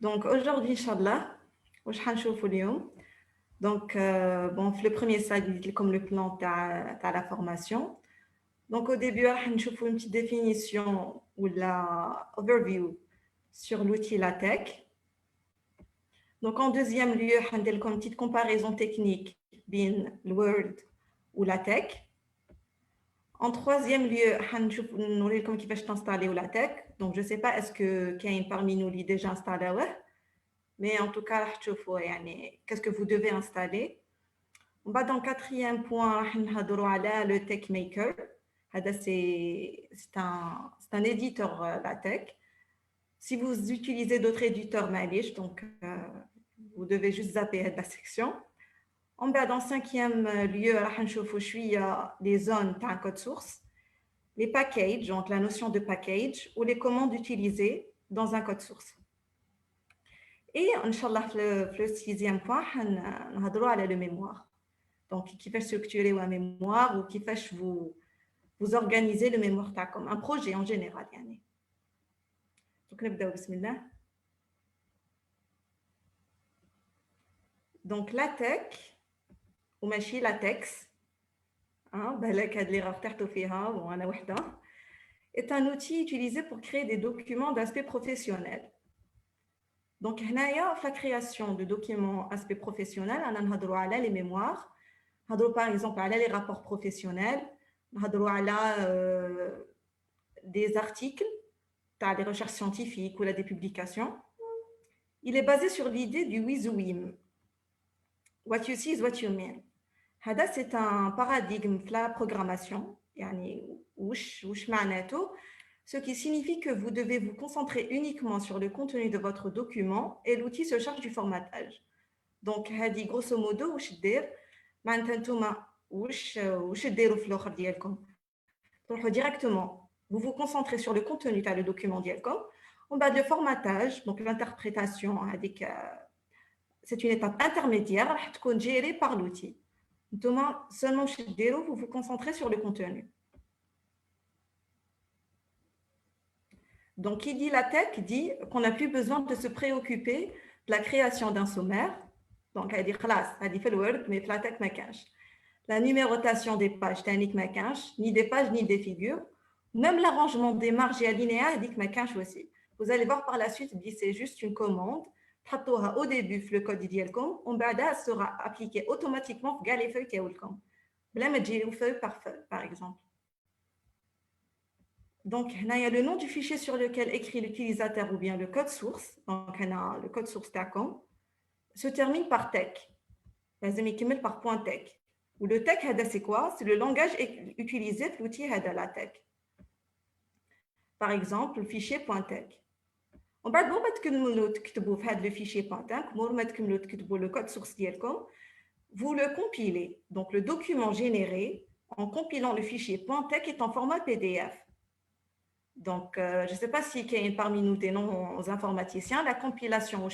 Donc aujourd'hui, Inch'Allah, واش حنشوفوا اليوم. Donc bon, le premier slide comme le plan à la formation. Donc au début, راح نشوفوا une petite définition ou la overview sur l'outil LaTeX. Donc en deuxième lieu, حندير لكم une petite comparaison technique بين الوورد ou LaTeX. En troisième lieu, nous allons كيفاش t'installer au LaTeX. Donc je sais pas est-ce que quelqu'un parmi nous l'a déjà installé, mais en tout cas, qu'est-ce que vous devez installer. Dans le quatrième point, on va le TechMaker. C'est un éditeur LaTeX. Si vous utilisez d'autres éditeurs, donc vous devez juste zapper la section. Dans le cinquième lieu, on va les zones d'un code source, les packages, donc la notion de package, ou les commandes utilisées dans un code source. Et, Inch'Allah, le sixième point, on va parler de la mémoire. Donc, qui fait structurer la mémoire ou qui fait vous organiser le mémoire comme un projet en général. Donc, نبداو بسم الله. Donc, LaTeX ou ماشي LaTeX, بالك هاد لي راه تحتو فيها وانا وحده, est un outil utilisé pour créer des documents d'aspect professionnel. Donc, هنايا في la création de documents aspect professionnel, on نهضروا على les mémoires, نهضروا par exemple على les rapports professionnels, نهضروا على des articles, des recherches scientifiques ou des publications. Il est basé sur l'idée du WYSIWYM. What you see is what you mean. C'est un paradigme de la programmation, ce qui signifie que vous devez vous concentrer uniquement sur le contenu de votre document et l'outil se charge du formatage. Donc, grosso modo, directement, vous vous concentrez sur le contenu du document d'IELCOM. On va le formatage, donc l'interprétation, c'est une étape intermédiaire gérée par l'outil. Seulement, vous vous concentrez sur le contenu. Donc, qui dit LaTeX dit qu'on n'a plus besoin de se préoccuper de la création d'un sommaire. Donc, elle dit classe, elle dit fait le Word, mais LaTeX ma cache. La numérotation des pages, technique ma cache, ni des pages ni des figures. Même l'arrangement des marges et alinéas, elle dit que ma cache aussi. Vous allez voir par la suite, c'est juste une commande. Au début, le code d'IELCOM, on sera appliqué automatiquement dans les feuilles d'IELCOM. Feuille par exemple. Donc, il y a le nom du fichier sur lequel écrit l'utilisateur ou bien le code source. Donc, le code source TACOM se termine par tech. Par point tech. Ou le tech, c'est quoi? C'est le langage utilisé pour l'outil LaTeX. Par exemple, le fichier .tech. On va تكتبوا في هذا le fichier .tech, ما تكملوا تكتبوا le code source ديالكم, vous le compilez. Donc le document généré en compilant le fichier .tech est en format PDF. Donc je ne sais pas si parmi nous des non-informaticiens, la compilation au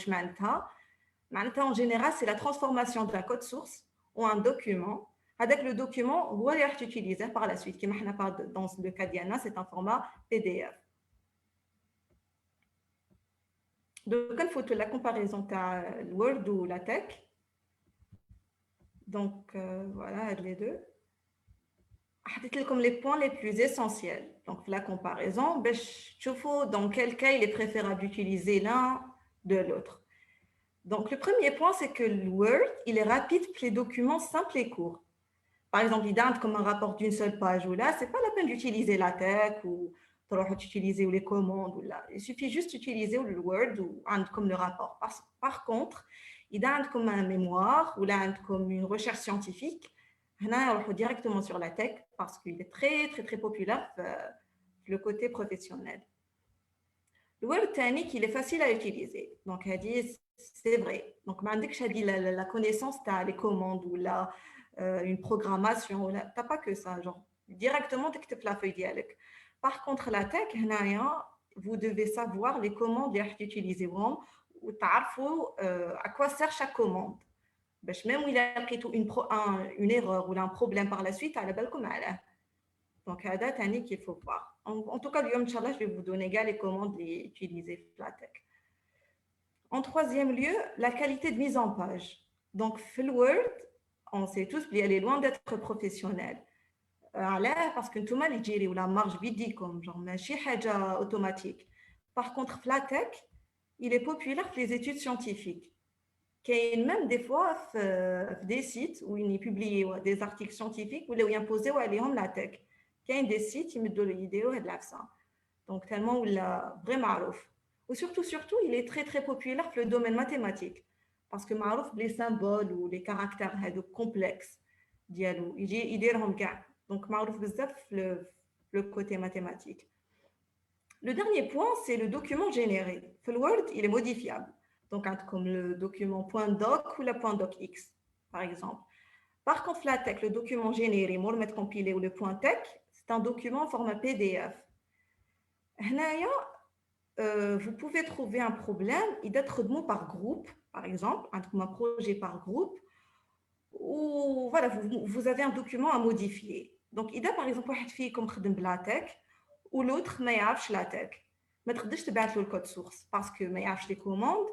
en général c'est la transformation d'un code source en un document. Avec le document, vous allez l'utiliser par la suite. Dans le cas d'Yana, c'est un format PDF. Donc, il faut la comparaison de Word ou LaTeX. Donc, voilà, les deux. Comme les points les plus essentiels. Donc, la comparaison, je vois dans quel cas il est préférable d'utiliser l'un de l'autre. Donc, le premier point, c'est que le Word, il est rapide pour les documents simples et courts. Par exemple, il donne comme un rapport d'une seule page ou là, ce n'est pas la peine d'utiliser LaTeX ou utiliser les commandes. Ou là. Il suffit juste d'utiliser le Word ou comme le rapport. Par contre, il donne comme un mémoire ou là, comme une recherche scientifique. On va directement sur LaTeX parce qu'il est très, très, très populaire le côté professionnel. Le Word technique, il est facile à utiliser. Donc, c'est vrai. Donc, la connaissance, tu as les commandes ou là, une programmation. Tu n'as pas que ça. Genre, directement, tu as la feuille dialogue. Par contre, LaTeX, vous devez savoir les commandes que utiliser ou à quoi sert chaque commande. Même où il a pris une erreur ou un problème par la suite, à la balle comme elle. Donc, c'est un qu'il faut voir. En tout cas, Inch'Allah, je vais vous donner les commandes les utiliser Flatech. En troisième lieu, la qualité de mise en page. Donc, Word, on sait tous qu'elle est loin d'être professionnelle. Parce que tout le monde dit la marge vide comme genre ماشي حاجة automatique. Par contre, Flatech, il est populaire pour les études scientifiques. Il y a même des fois des sites où il est publié des articles scientifiques où il est imposé la tech. Il y a des sites qui me donnent l'idée de ça. Donc, tellement il est vraiment معروف. Ou surtout, il est très, très populaire dans le domaine mathématique. Parce que معروف les symboles ou les caractères complexes, il يديرهم كاع. Donc, معروف بزاف le côté mathématique. Le dernier point, c'est le document généré. Le Word, il est modifiable. Donc, comme le document .doc ou le .docx, par exemple. Par contre, LaTeX, le document généré, le compilé ou le .tech, c'est un document en format PDF. Vous pouvez trouver un problème, il doit être de par groupe, par exemple, un projet par groupe, ou voilà, vous avez un document à modifier. Donc, il y a par exemple une fille comme LaTeX, ou l'autre ما يعرفش LaTeX. ما تقدرش تبعت له الكود سورس باسكو ما يعرفش لي كوموند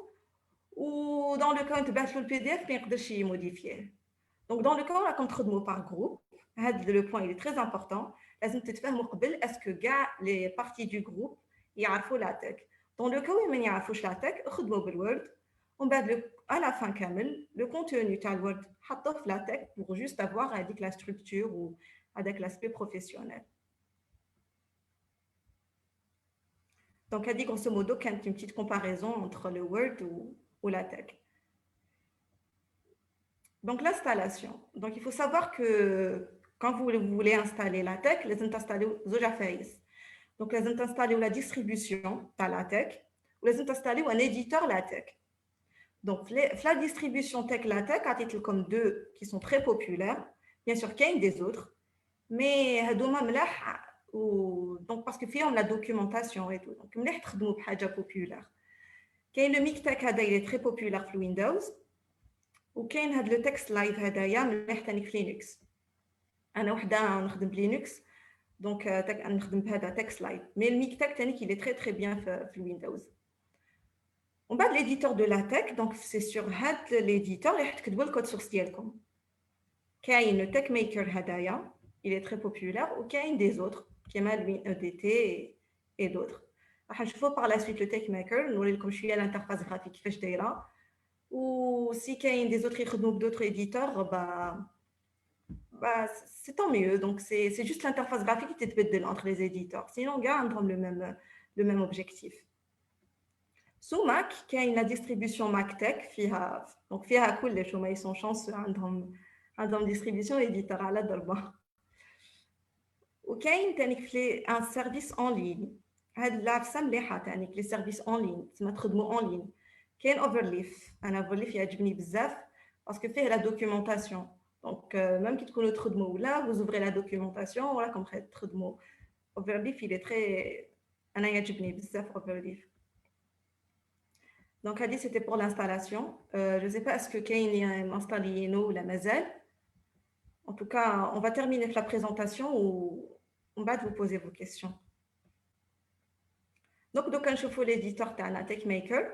و dans le cas où تبعت له البي دي اف ما يقدرش يموديفيه. Donc dans le cas où راكم تخدموا par groupe, هذا le point il est très important, لازم تتفاهموا قبل est-ce que كاع les parties du groupe يعرفوا LaTeX. Dans le cas où ما يعرفوش LaTeX, خدموا بالوورد ومن بعد à la fin كامل le contenu تاع الوورد حطوه في LaTeX pour juste avoir avec la structure ou avec l'aspect professionnel. Donc, elle dit grosso modo qu'il y a une petite comparaison entre le Word ou LaTeX. Donc, l'installation. Donc, il faut savoir que quand vous voulez installer LaTeX, les installer Zojaface. Donc, les installer la distribution de LaTeX ou les installer un éditeur LaTeX. Donc, la distribution Tech LaTeX a été comme deux qui sont très populaires. Bien sûr, qu'il y a des autres, mais donc parce que fait on la documentation et tout. Donc, مليح تخدموا بحاجة populaire. كاين le MikTeX هذا il est très populaire في Windows وكاين هذا le text live هذايا مليح ثاني في لينكس. انا وحده نخدم بلينكس دونك نخدم بهذا text live mais le MikTeX ثاني il est très très bien في Windows. ومن بعد l'éditeur de LaTeX donc c'est sur هذا l'éditeur اللي راح تكتبوا الكود سورس ديالكم. كاين le TechMaker هذايا il est très populaire وكاين des autres كيما EDT et d'autres. راح نشوفوا par la suite le TechMaker نوري لكم شويه l'interface graphique كيفاش دايره ou si كاين des autres يخدموا d'autres éditeurs c'est tant mieux. Donc c'est juste l'interface graphique qui تتبدل entre les éditeurs. Sinon كاع عندهم le même objectif. Sous Mac كاين la distribution MacTeX فيها donc فيها كلش هما ils sont chanceux عندهم distribution éditeur على ضربه. وكاين تاني un service en ligne. هاد العفسه مليحه تاني les services en ligne تسمى تخدموا en ligne. كاين Overleaf انا Overleaf يعجبني بزاف باسكو فيه la documentation. Donc même كي تكونوا تخدموا ولا vous ouvrez la documentation ولا كم تخدموا. Overleaf il est très انا يعجبني بزاف Overleaf. Donc Adi c'était pour l'installation. Je sais pas est-ce que كاين installé ou la mazal. En tout cas, on va terminer la présentation ou on va vous poser vos questions. Donc, on va l'éditeur de TechMaker.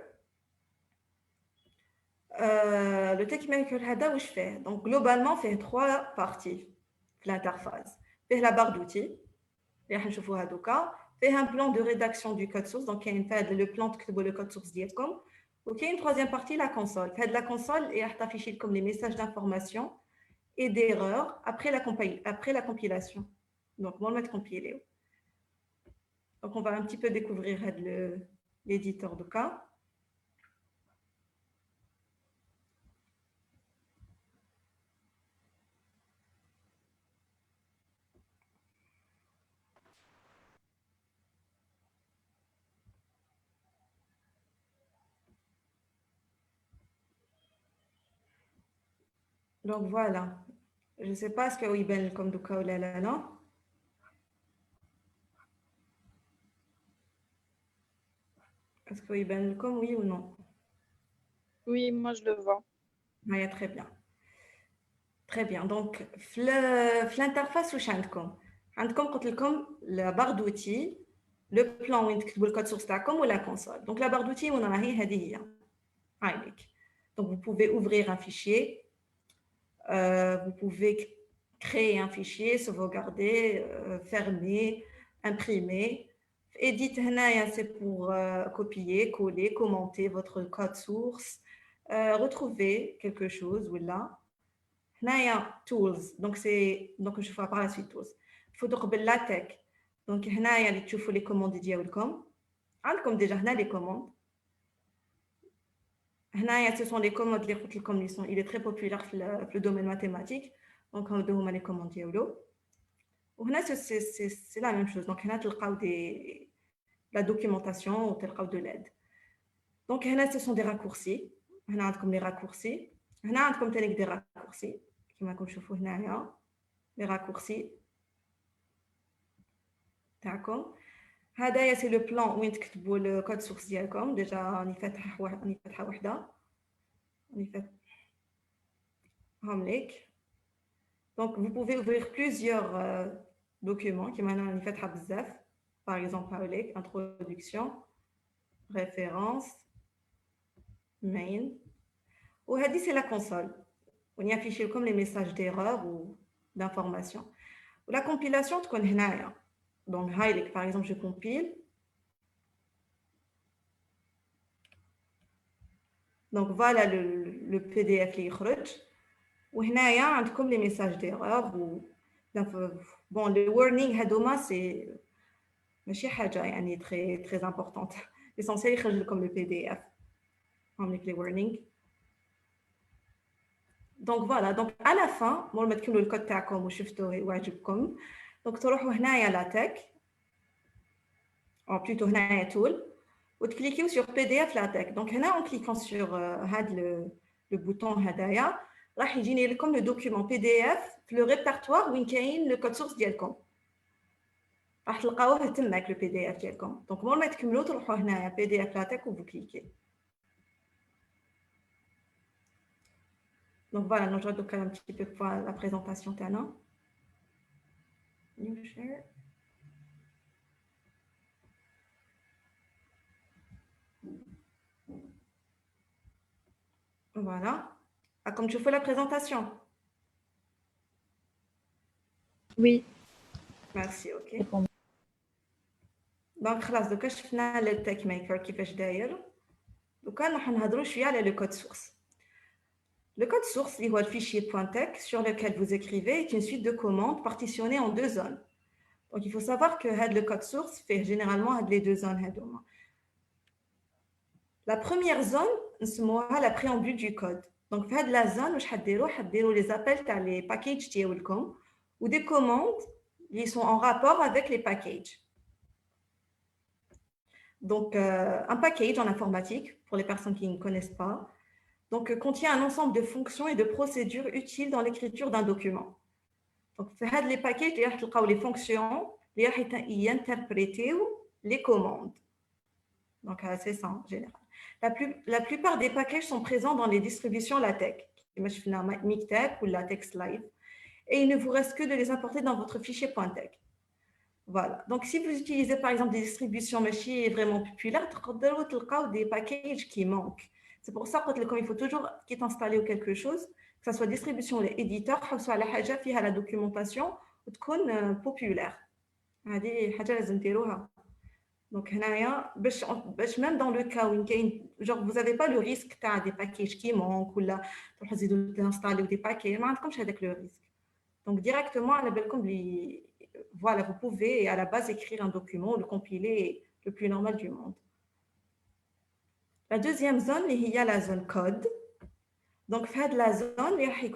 Le TechMaker, donc globalement, fait trois parties de l'interface. Il y a la barre d'outils. Il y a un plan de rédaction du code source. Donc, il y a le plan de le code source d'IECOM. Il y a une troisième partie, la console. La console est affichée comme les messages d'information et d'erreurs après la compilation. Donc, on va le mettre compilé. Donc, on va un petit peu découvrir l'éditeur de cas. Donc, voilà. Je ne sais pas ce qu'il y a comme du cas ou là, non? Est-ce qu'il y a comme oui ou non? Oui, moi je le vois. Oui, très bien. Très bien. Donc, l'interface, où عندكم عندكم قلت لكم la barre d'outils le plan وين تكتبوا الكود سورس تاعكم ولا كونسول. Donc la barre d'outils وين راهي هذه هي هايليك. Donc vous pouvez ouvrir un fichier, vous pouvez créer un fichier, sauvegarder, fermer, imprimer. Edit هنايا c'est pour copier, coller, commenter votre code source, retrouver quelque chose ولا هنايا tools. donc je vais par la suite tools. faut قبل la tech. donc هنايا اللي تشوفوا les commandes ديالكم عندكم déjà هنا les commandes. هنايا ce sont les commandes اللي قلت لكم il est très populaire في le domaine mathématique. donc هادو هما les commandes ديالو. وهنا c'est la même chose. donc هنا تلقاو la documentation وتلقاو de l'aide. donc هنا ce sont des raccourcis. هنا عندكم les raccourcis. هنا عندكم تاني des raccourcis كما راكم تشوفوا هنايا les raccourcis تاعكم. هذايا سي لو بلان وين تكتبوا الكود سورس ديالكم. ديجا راني فاتحه وحده راني فاتحهم ليك. donc vous pouvez ouvrir plusieurs documents كيما انا راني فاتحه بزاف. par exemple هاوليك introduction, référence, main. وهذه سي لا كونسول وين يافيشي لكم لي ميساج d'erreur ou d'information. ولا compilation تكون هنايا. donc هايليك par exemple je compile. donc voilà le PDF اللي يخرج. وهنايا عندكم لي ميساج d'erreur و bon les warning هادوما سي ماشي حاجه يعني très importante. l'essentiel يخرج لكم le PDF avec les warning. donc voilà. donc à la fin مور ما تكملوا الكود تاعكم وشفتوه وعجبكم donc تروحوا هنايا لا تك او بلوتو هنايا تول وتكليكيو sur PDF لا تك. donc هنا en cliquant sur هذا le bouton هدايا راح يجيني لكم le document PDF في le répertoire وين كاين le code source ديالكم. راح تلقاوه تماك le PDF ديالكم. donc مور ما تكملوا تروحوا هنايا PDF لا تك وفو كليكي. donc voilà نرجع دوكا un petit peu pour la présentation تاعنا. new share. voilà. comme tu fais la présentation. Oui. merci. ok. دونك خلاص دوكا شفنا التيك ميكر كيفاش داير. دوكا راح نهضروا شويه على لو كود سورس. Le code source اللي هو الفيشير .tex sur lequel vous écrivez est une suite de commandes partitionnées en deux zones. Donc il faut savoir que le code source fait généralement les deux zones هادوما. La première zone نسموها la préambule du code. Donc في هاد la zone واش حديروا les appels تاع les packages ديالكم ou des commandes qui sont en rapport avec les packages. Donc un package en informatique pour les personnes qui ne connaissent pas. Donc, contient un ensemble de fonctions et de procédures utiles dans l'écriture d'un document. Donc, les packages, les fonctions, qui interprètent les commandes. Donc, c'est ça en général. La plupart des packages sont présents dans les distributions LaTeX, Mictech ou LaTeX Live, et il ne vous reste que de les importer dans votre fichier .tex. Voilà. Donc, si vous utilisez par exemple des distributions machines vraiment populaires, vous avez des packages qui manquent. C'est pour ça qu'il faut toujours qu'il installe quelque chose, que ce soit distribution ou éditeur, que ce soit la documentation populaire. Donc, même dans le cas où vous n'avez pas le risque des packages qui manquent ou d'installer des packages, avec le risque. Donc, directement, voilà, vous pouvez à la base écrire un document, le compiler le plus normal du monde. La deuxième zone, il y a la zone code. Donc, la zone, il y a le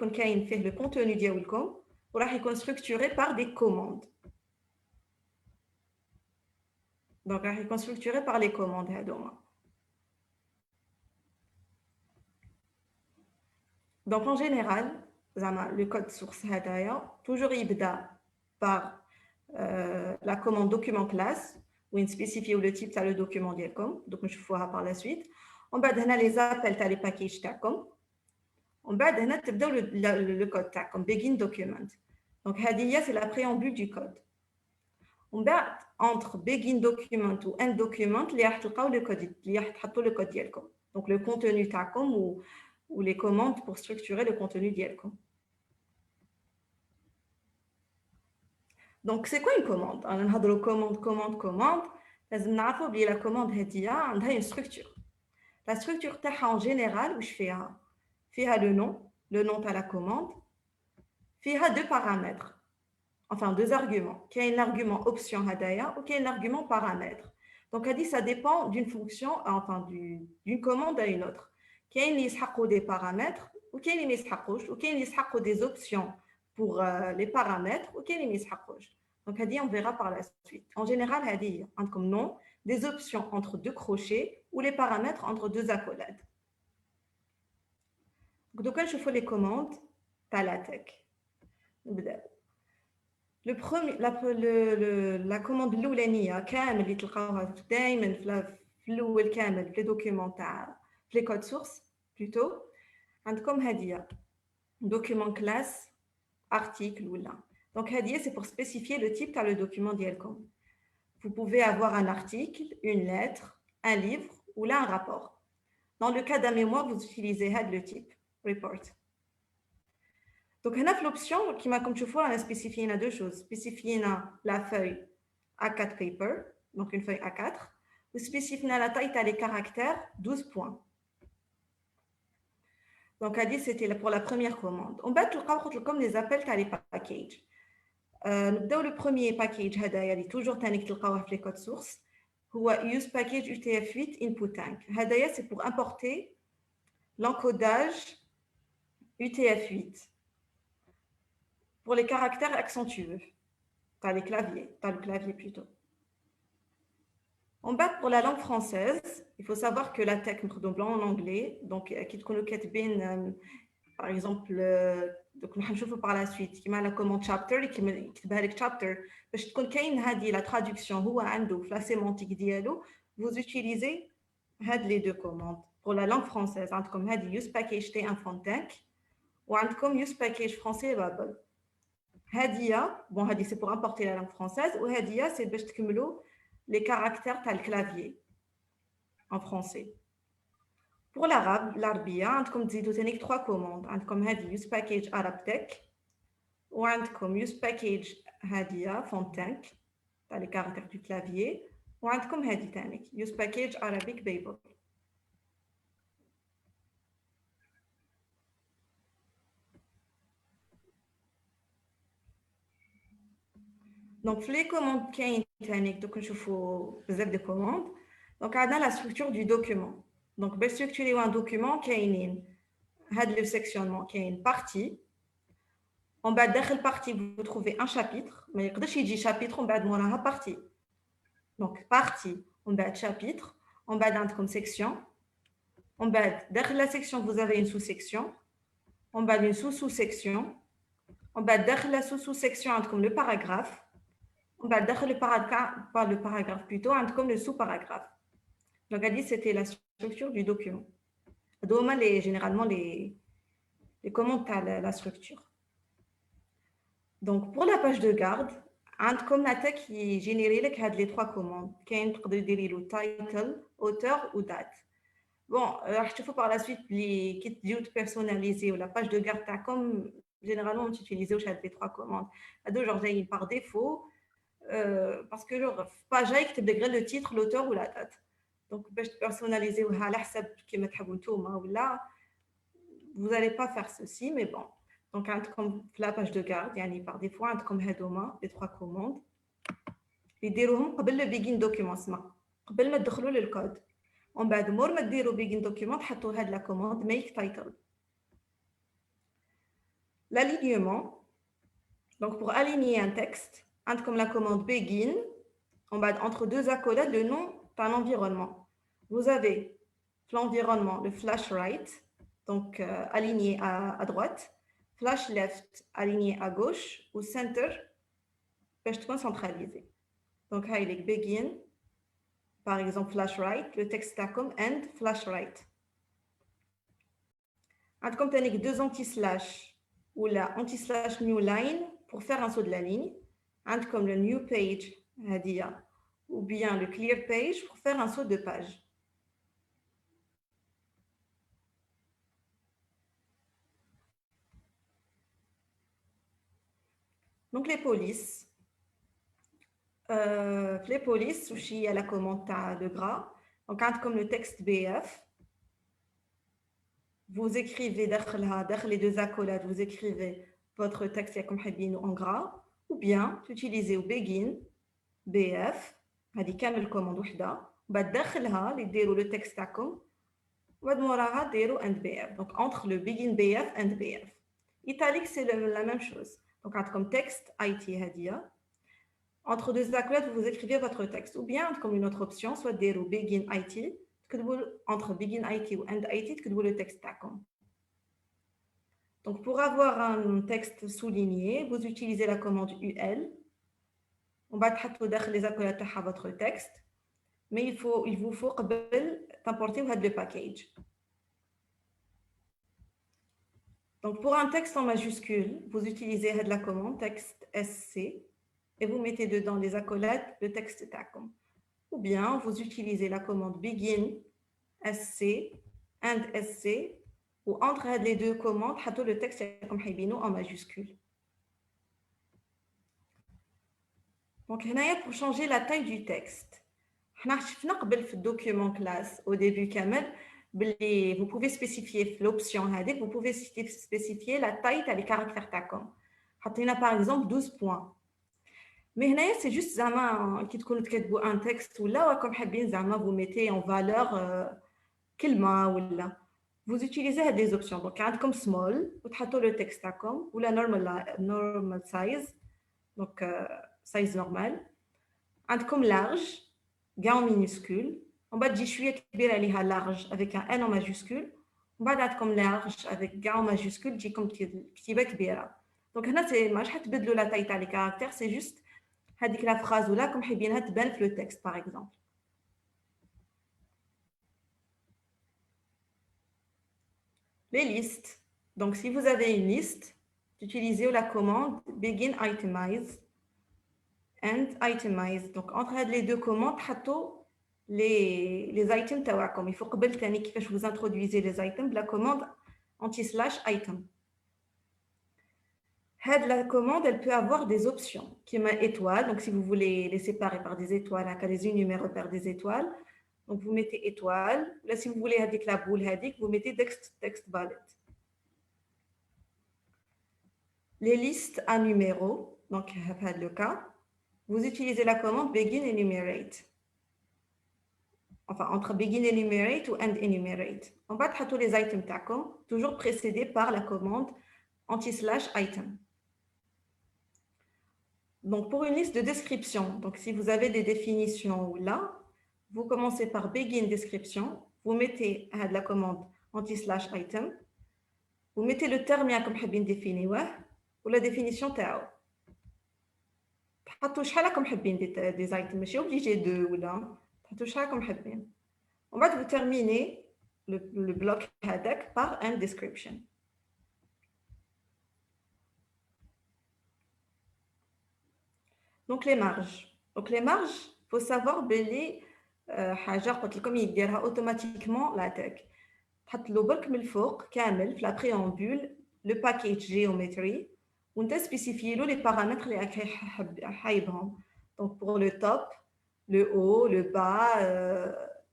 contenu ديالكم وراح يكون structuré par des commandes. Donc, راح يكون structuré par les commandes هذوما. Donc, en général, le code source هذايا toujours يبدا par la commande document class où il spécifie le type de le document ديالكم. Donc, je ferai par la suite. On va donner les appels à les packages تاعكم. On va donner le code تاعكم begin document. Donc هذه c'est la préambule du code. ومن بعد entre begin document ou end document اللي راح تلقاو le code اللي راح تحطوا le code ديالكم. Donc le contenu تاعكم ou les commandes pour structurer le contenu ديالكم. Donc c'est quoi une commande? On a de commande. لازم نعرفوا بلي la commande هذه عندها une structure. La structure تاعها en général واش فيها؟ فيها le nom تاع la commande. فيها deux paramètres. Enfin deux arguments. Qu'il y a un argument option هدايا ou qu'il y a un argument paramètre. Donc elle dit ça dépend d'une fonction, enfin d'une commande à une autre. Qu'il y a اللي يسحقوا des paramètres ou qu'il y a اللي ما يسحقوش ou qu'il y a اللي يسحقوا des options pour les paramètres ou qu'il y a اللي ما يسحقوش. Donc elle dit on verra par la suite. En général elle dit comme nom des options entre deux crochets ou les paramètres entre deux accolades. Donc je fais les commandes تاع la tech. Le premier, la commande الاولانيه كامل اللي تلقاوها دائما في الاول كامل في لي دوكيومون تاع في لي كود سورس بلوتو عندكم هذه document classe article ولا. Donc هذه c'est pour spécifier le type تاع le document ديالكم. Vous pouvez avoir un article, une lettre, un livre ou là un rapport. Dans le cas d'un mémoire, vous utilisez le type report. Donc, on a l'option qui m'a comme tu vois, on a spécifié deux choses. Spécifié la feuille A4 paper, donc une feuille A4, ou spécifié la taille des caractères, 12 points. Donc, a dit c'était pour la première commande. On va comme les appels à les packages. Dans le premier package, il y a toujours les codes sources. Ou use package UTF-8 input tank. C'est pour importer l'encodage UTF-8. Pour les caractères accentueux, tu as le clavier plutôt. En bas, pour la langue française, il faut savoir que la tech nous donne en anglais, donc qui te connaît bien, par exemple, donc on va voir par la suite, qui m'a la commande chapter, qui m'a le chapter, parce que quand il y a la traduction, ou la sémantique dialogue, vous utilisez les deux commandes. Pour la langue française, comme use package T1 tank, ou comme use package français Babel. Hadia, bon, Hadi c'est pour importer la langue française, ou Hadia c'est باش تكملوا les caractères تاع الكلافيي en français. Pour l'arabe, l'arbia, عندكم تزيدوا ثاني trois commandes. عندكم هذه use package Arab Tech, ou عندكم use package Hadia Fontank تاع les caractères du clavier, ou عندكم هذه ثاني use package Arabic Babel. Donc, les commandes donc je fais des commandes. Donc, on a la structure du document. Donc, pour structurer un document, il y a le sectionnement, qui est une partie. En bas de la partie, vous trouvez un chapitre. Mais quand je dis chapitre, en bas de la partie. Donc, partie, en bas de chapitre, en bas d'un comme section. En bas de la section, vous avez une sous-section. En bas d'une sous-sous-section. En bas de la sous-sous-section, comme le paragraphe. On va dire le paragraphe plutôt, comme le sous-paragraphe. Donc, elle dit c'était la structure du document. Généralement, les commandes à la structure. Donc, pour la page de garde, comme la tech qui génère les trois commandes, qui est le title, auteur ou date. Bon, je te par la suite les kits personnalisés ou la page de garde, comme généralement on utilise les trois commandes. Genre, par défaut, parce que genre page tu degré le titre, l'auteur ou la date. Donc باش personnaliser على حسب كيما تحبوا نتوما ولا vous allez pas faire ceci mais bon. Donc عندكم la page de garde يعني par défaut عندكم هذوما les trois commandes اللي ديروهم قبل le begin document اسمع قبل ما تدخلوا للكود. ومن بعد مور ما ديروا begin document تحطوا هاد la commande make title. L'alignement. Donc pour aligner un texte comme la commande begin, on va entre deux accolades le nom d'un environnement. Vous avez l'environnement, le flash right, donc aligné à droite, flash left aligné à gauche, ou center, centralisé. Donc, il est begin, par exemple flash right, le texte est comme end flash right. Comme tu as deux anti-slash ou la anti-slash new line pour faire un saut de la ligne. Comme le new page ou bien le clear page pour faire un saut de page. Donc les polices, il y a la commande de gras. Donc comme le texte BF, vous écrivez derrière les deux accolades, vous écrivez votre texte comme en gras, ou bien vous utilisez au begin BF, هذه كامل commande وحده، بعد داخلها اللي ديروا le texte تاعكم، وبعد موراها ديروا and BF. Donc entre le begin BF and BF. Italique c'est la même chose. Donc comme texte IT هذه. Entre deux accolades, vous écrivez votre texte. Ou bien, comme une autre option, soit ديروا begin IT, entre begin IT ou end IT, تكتبوا le texte تاعكم. Donc, pour avoir un texte souligné, vous utilisez la commande UL. On va تحطوا داخل les accolades تاعها votre texte. Mais il vous faut قبل t'importer le package. Donc, pour un texte en majuscule, vous utilisez la commande texte SC et vous mettez dedans les accolades le texte تاعكم. Ou bien, vous utilisez la commande begin SC and SC ou entre les deux commandes, le texte comme en majuscule. Donc, pour changer la taille du texte, le document classe au début, vous pouvez spécifier l'option, vous pouvez spécifier la taille des caractères. Par exemple, 12 points. Mais c'est juste un texte où là, comme vous mettez en valeur vous utilisez des options. Donc, comme small, vous mettez le texte ou la normal size, donc size normal. Comme large, en minuscule. On va dire je large avec un N en majuscule. On va dire comme large avec en majuscule, comme donc là, c'est pas la taille des caractères, c'est juste la phrase ou là comme le texte par exemple. Les listes. Donc, si vous avez une liste, utilisez la commande begin itemize and itemize. Donc, entre les deux commandes, les items تاعكم. Il faut قبل ثاني كيفاش vous introduisez les items la commande anti/item. La commande, elle peut avoir des options qui met étoile. Donc, si vous voulez les séparer par des étoiles, les numéros par des étoiles, donc vous mettez étoile. Là, si vous voulez avec la boule, vous mettez text bullet. Les listes à numéros, donc le cas, vous utilisez la commande begin enumerate. Enfin, entre begin enumerate ou end enumerate. On va tous les items toujours précédés par la commande anti/item. Donc, pour une liste de description, donc si vous avez des définitions là, vous commencez par begin description, vous mettez la commande anti/item, vous mettez le terme comme حابين définir ou la définition تاعو. تحطوا شحال راكم حابين des items, ماشي obligé de ولا تحطوا شحال راكم حابين. On va vous terminer le bloc هذاك par un description. Donc les marges. Donc les marges, il faut savoir بلي حاجه قلت لكم يديرها automatiquement la tech. تحط له برك من الفوق كامل في la préambule le package géométrie وانت spécifier له les paramètres اللي راك حايبهم. Donc pour le top, le haut, le bas,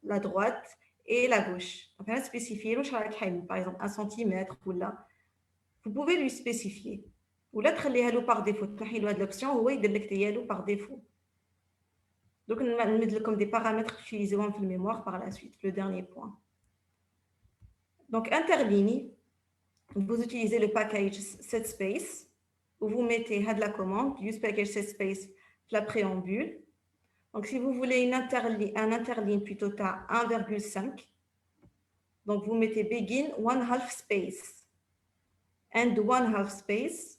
la droite et la gauche. Donc on a spécifié له شراك حايب par exemple 1 cm ou là. Vous pouvez lui spécifier. ولا تخليها له par défaut. تنحي له هاد l'option هو يدير لك ديالو par défaut. Donc نمد لكم des paramètres utilisés في mémoire par la suite, le dernier point. Donc interligne, vous utilisez le package setSpace où vous mettez la commande use package setSpace la préambule. Donc si vous voulez un interligne plutôt à 1,5, donc vous mettez begin 1/2 space and 1/2 space.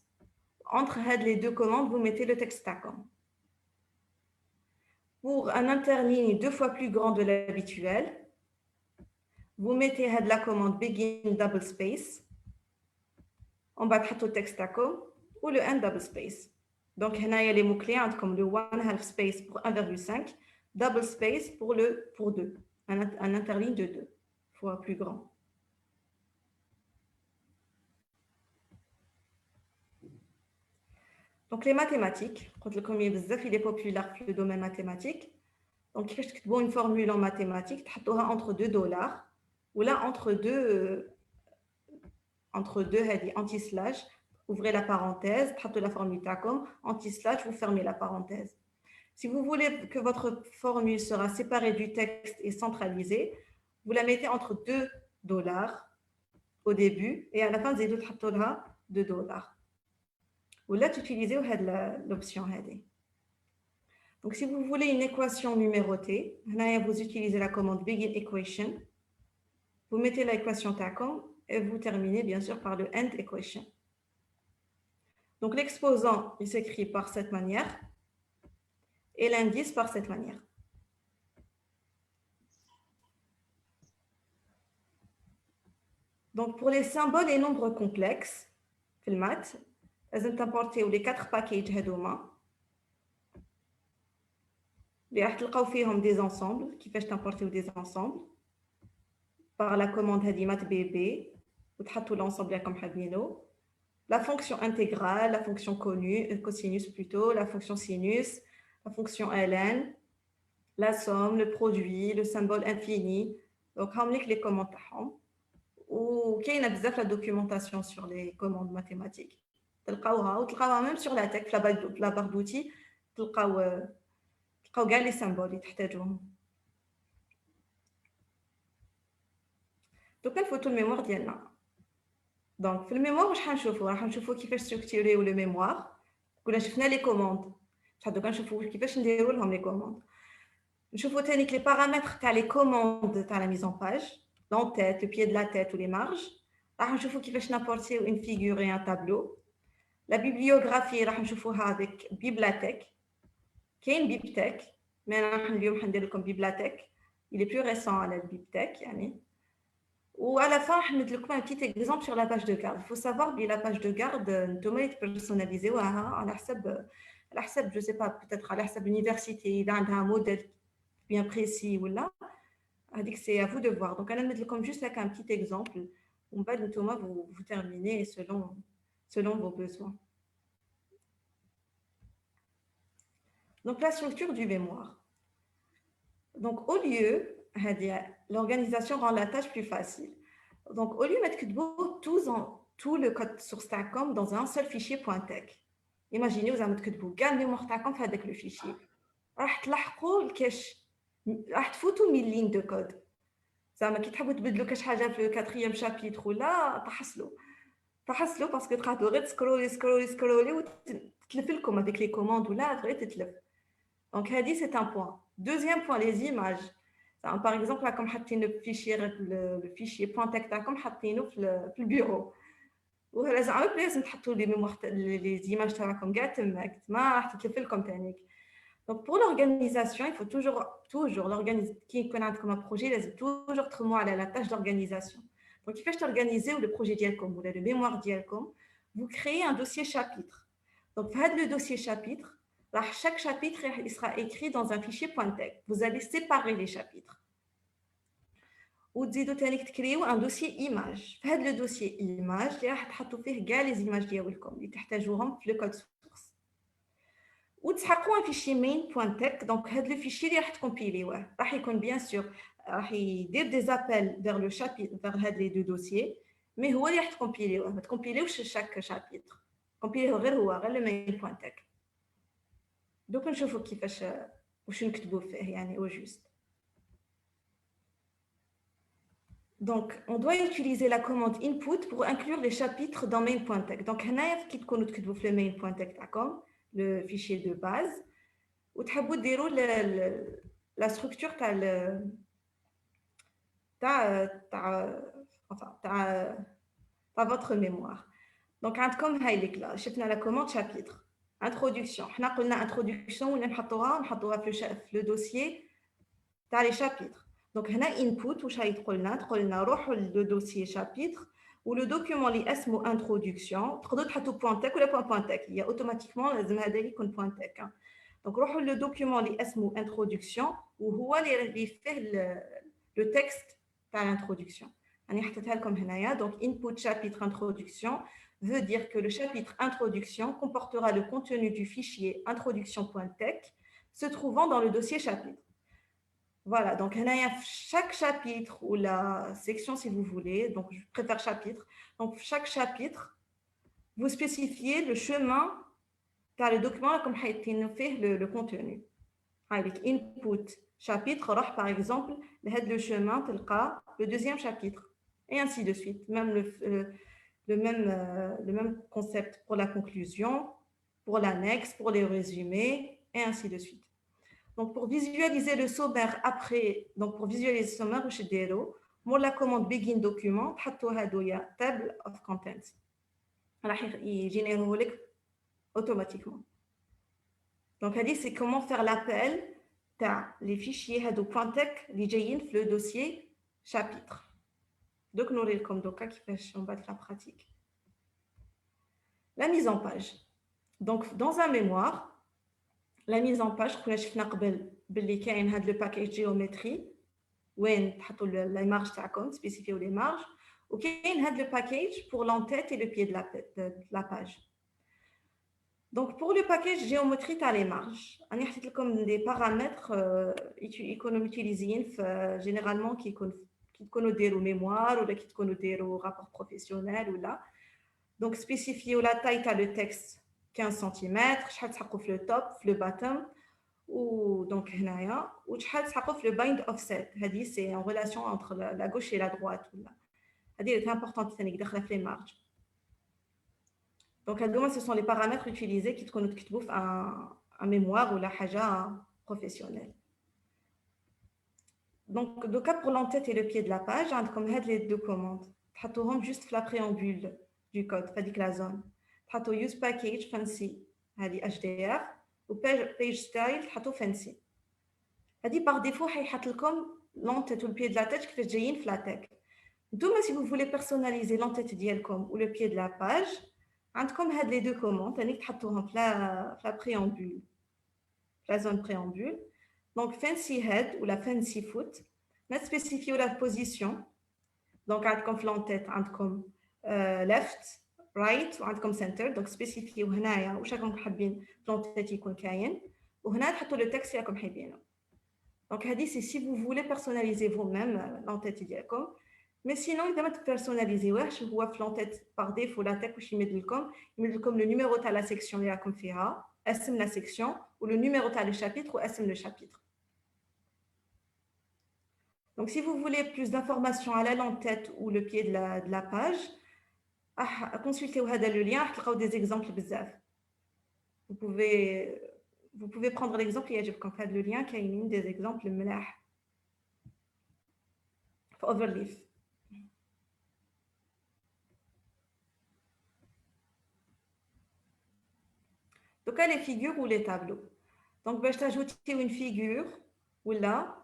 Entre les deux commandes, vous mettez le texte tacom. Pour un interligne 2 fois plus grand de l'habituel, vous mettez la commande begin double space. On va mettre le texte tacom ou le end double space. Donc, il y a les mots-clés comme le one half space pour 1,5, double space pour 2, un interligne de 2 fois plus grand. Donc, les mathématiques, quand le premier il est populaire dans le domaine mathématique. Donc, il faut une formule en mathématiques, entre $2, ou là, entre deux anti-slash, ouvrez la parenthèse, la formule comme anti-slash, vous fermez la parenthèse. Si vous voulez que votre formule sera séparée du texte et centralisée, vous la mettez entre $2 au début et à la fin, vous allez $2. Ou là, utilisez l'option heading. Donc, si vous voulez une équation numérotée, vous utilisez la commande begin equation. Vous mettez l'équation TACOM et vous terminez bien sûr par le end equation. Donc, l'exposant, il s'écrit par cette manière et l'indice par cette manière. Donc, pour les symboles et nombres complexes, في maths, vous importez les 4 packages هذوما. اللي راح تلقاو فيهم des ensembles, كيفاش تimporter des ensembles par la commande هذه matbb وتحطوا l'ensemble comme حابينو. La fonction intégrale, la fonction cosinus plutôt, la fonction sinus, la fonction ln, la somme, le produit, le symbole infini. Donc, on les commandes تاعهم. وكاينه بزاف la documentation sur les commandes mathématiques. تلقاوها même sur la tech, la barre d'outils, تلقاو كاع لي سامبول اللي تحتاجوهم. دوكا نفوتو الميموار ديالنا. دونك في الميموار واش راح نشوفوا كيفاش ستركتوريو لو ميموار. كنا شفنا لي كوموند، بصح دوكا نشوفوا كيفاش نديروا لهم لي كوموند. نشوفوا ثاني لي بارامتر تاع لي كوموند تاع لا ميز اون باج، لون تيت، لو بيي دو لا تيت و لي مارج. راح نشوفوا كيفاش نابورتيو اون فيغوري ان تابلو. لا بيبليوغرافي راح نشوفوها افيك بيبلاتيك. كاين بيبتيك، مي راح اليوم حندير لكم بيبلاتيك. Il est plus récent à la bibliothèque, يعني. Ou à la fin, je vais vous donner un petit exemple sur la page de garde. Il faut savoir que la page de garde, nous est personnalisée à la je ne sais pas, peut-être à l'université, il y a un modèle bien précis ou là. C'est à vous de voir. Donc, je vais vous donner juste un petit exemple. On va vous terminer selon vos besoins. Donc, la structure du mémoire. Donc, au lieu, l'organisation rend la tâche plus facile. Donc, au lieu de mettre tout le code source TACOM dans un seul fichier .tec. Imaginez, vous avez le mémoire TACOM avec le fichier. راح تفوتوا 1000 lignes de code. زعما كي تحبوا تبدلوا كاش حاجه في الكاتريام شابيتر ولا تحصلوا باسكو تقعدوا غير سكرولي وتتلف لكم avec les commandes ولا غير تتلف. Donc, c'est un point. Deuxième point, les images. Par exemple, là, comme le fichier .tec, comme le bureau. Ou les images comme comme technique. Donc, pour l'organisation, il faut toujours l'organiser. Qui connaît comme un projet, il faut toujours trouver la tâche d'organisation. Donc, il faut organiser le projet d'IELCOM ou le mémoire d'IELCOM. Vous créez un dossier chapitre. Donc, faites le dossier chapitre. Chaque chapitre il sera écrit dans un fichier .tec. Vous allez séparer les chapitres. Ou vous créer un dossier image. Faites le dossier image. Vous allez les images ديالكم اللي تحتاجوهم في le code source. Ou تحققوا un fichier main.tec. Donc, le fichier اللي راح تكمبيليوه راح يكون bien sûr راح يدير des appels vers le chapitre vers les deux dossiers. Mais هو اللي راح تكمبيليوه. ما تكمبيليوش chaque chapitre. كومبيليوه غير le main.tec. دوك نشوفوا كيفاش واش نكتبوا فيه يعني au juste. Donc, on doit utiliser la commande input pour inclure les chapitres dans main.tec. Donc, هنايا كي تكونوا تكتبوا في main.tec تاعكم le fichier de base وتحبوا ديروا la structure تاع votre mémoire. Donc, عندكم هاي اللي كلا شفنا la commande chapitre. Introduction. حنا قلنا introduction ولا نحطوها في le dossier تاع les chapitres. Donc هنا input واش هي تقول لنا روحوا le dossier chapitre ou le document li اسمه introduction تقدروا تحطوا point tech ولا point tech il y a automatiquement لازم هذا يكون point tech donc روحوا le document li اسمه introduction وهو اللي فيه le texte تاع l'introduction راني حطيتها لكم هنايا donc input chapitre introduction veut dire que le chapitre introduction comportera le contenu du fichier introduction.tech se trouvant dans le dossier chapitre. Voilà, donc chaque chapitre ou la section si vous voulez, donc je préfère chapitre, donc chaque chapitre, vous spécifiez le chemin par le document comme fait le contenu. Avec input chapitre, par exemple, le chemin, le deuxième chapitre, et ainsi de suite. Même le même concept pour la conclusion, pour l'annexe, pour les résumés, et ainsi de suite. Donc, pour visualiser le sommaire après, donc pour visualiser le sommaire, je vais pour la commande begin document, table of contents. Il génère automatiquement. Donc, c'est comment faire l'appel les fichiers .tech qui sont le dossier chapitre. Donc, nous allons comme cas qui fait en bas de la pratique. La mise en page. Donc, dans un mémoire, la mise en page, je vais vous le package géométrie, où vous les marges spécifier les marges, ou le package pour l'entête et le pied de la page. Donc, pour le package géométrie, tu as les marges. On a comme des paramètres qu'on utilise généralement qui connaissent au mémoire ou qui connaissent au rapport professionnel ou là. Donc, spécifier la taille, tu as le texte 15 cm, le top, le bottom, ou donc ou le bind offset. C'est en relation entre la gauche et la droite. C'est important de les marges. Donc, ce sont les paramètres utilisés qui te un mémoire ou la haja professionnelle. Donc, pour l'entête et le pied de la page, comme les deux commandes. Tu juste la préambule du code, c'est la zone. Tu use package fancy, HDR, ou page style, fancy. Par défaut, il l'entête ou le pied de la tête qui fait jayin la tech. Donc, si vous voulez personnaliser l'entête ou le pied de la page, comme les deux commandes, la préambule, la zone préambule. Donc, fancy head ou la fancy foot, on spécifie la position. Donc, comme l'entête, comme left, right, ou comme center. Donc, spécifier où chacun حابين l'entête يكون كاين. وهنا تحطوا le texte comme حابين. Donc, c'est si vous voulez personnaliser vous-même l'entête ديالكم. Mais sinon, il faut personnaliser. Je vois l'entête par défaut, la tech, il met comme le numéro de la section, il y a comme FIA, SM la section, ou le numéro de le chapitre, ou SM le chapitre. Donc, si vous voulez plus d'informations à l'entête ou le pied de la page, consultez le lien, il y aura des exemples bizarres. Vous pouvez prendre l'exemple, il y a comme le lien qui a une des exemples ملاح. Overleaf. Donc, les figures ou les tableaux. Donc, je vais ajouter une figure ou là.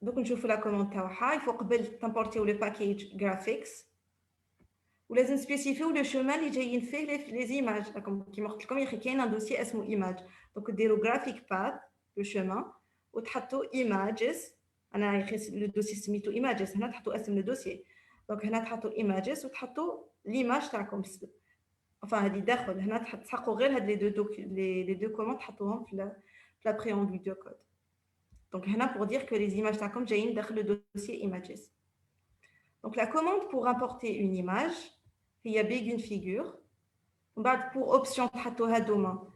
Donc, on voit la commande. Il faut importer le package graphics. Ou les spécifier le chemin qui fait les images. Comme il y a un dossier image. Donc, le graphic path, le chemin. Ou images. Le dossier se images. On le dossier. Donc, on a images ou l'image. Enfin, هذه داخل هنا تحققوا غير هاد les deux commandes تحطوهم في la préambule de code. Donc هنا pour dire que les images تاعكم جايين داخل le dossier images. Donc la commande pour importer une image هي begin figure. ومن بعد pour option تحطوا هادوما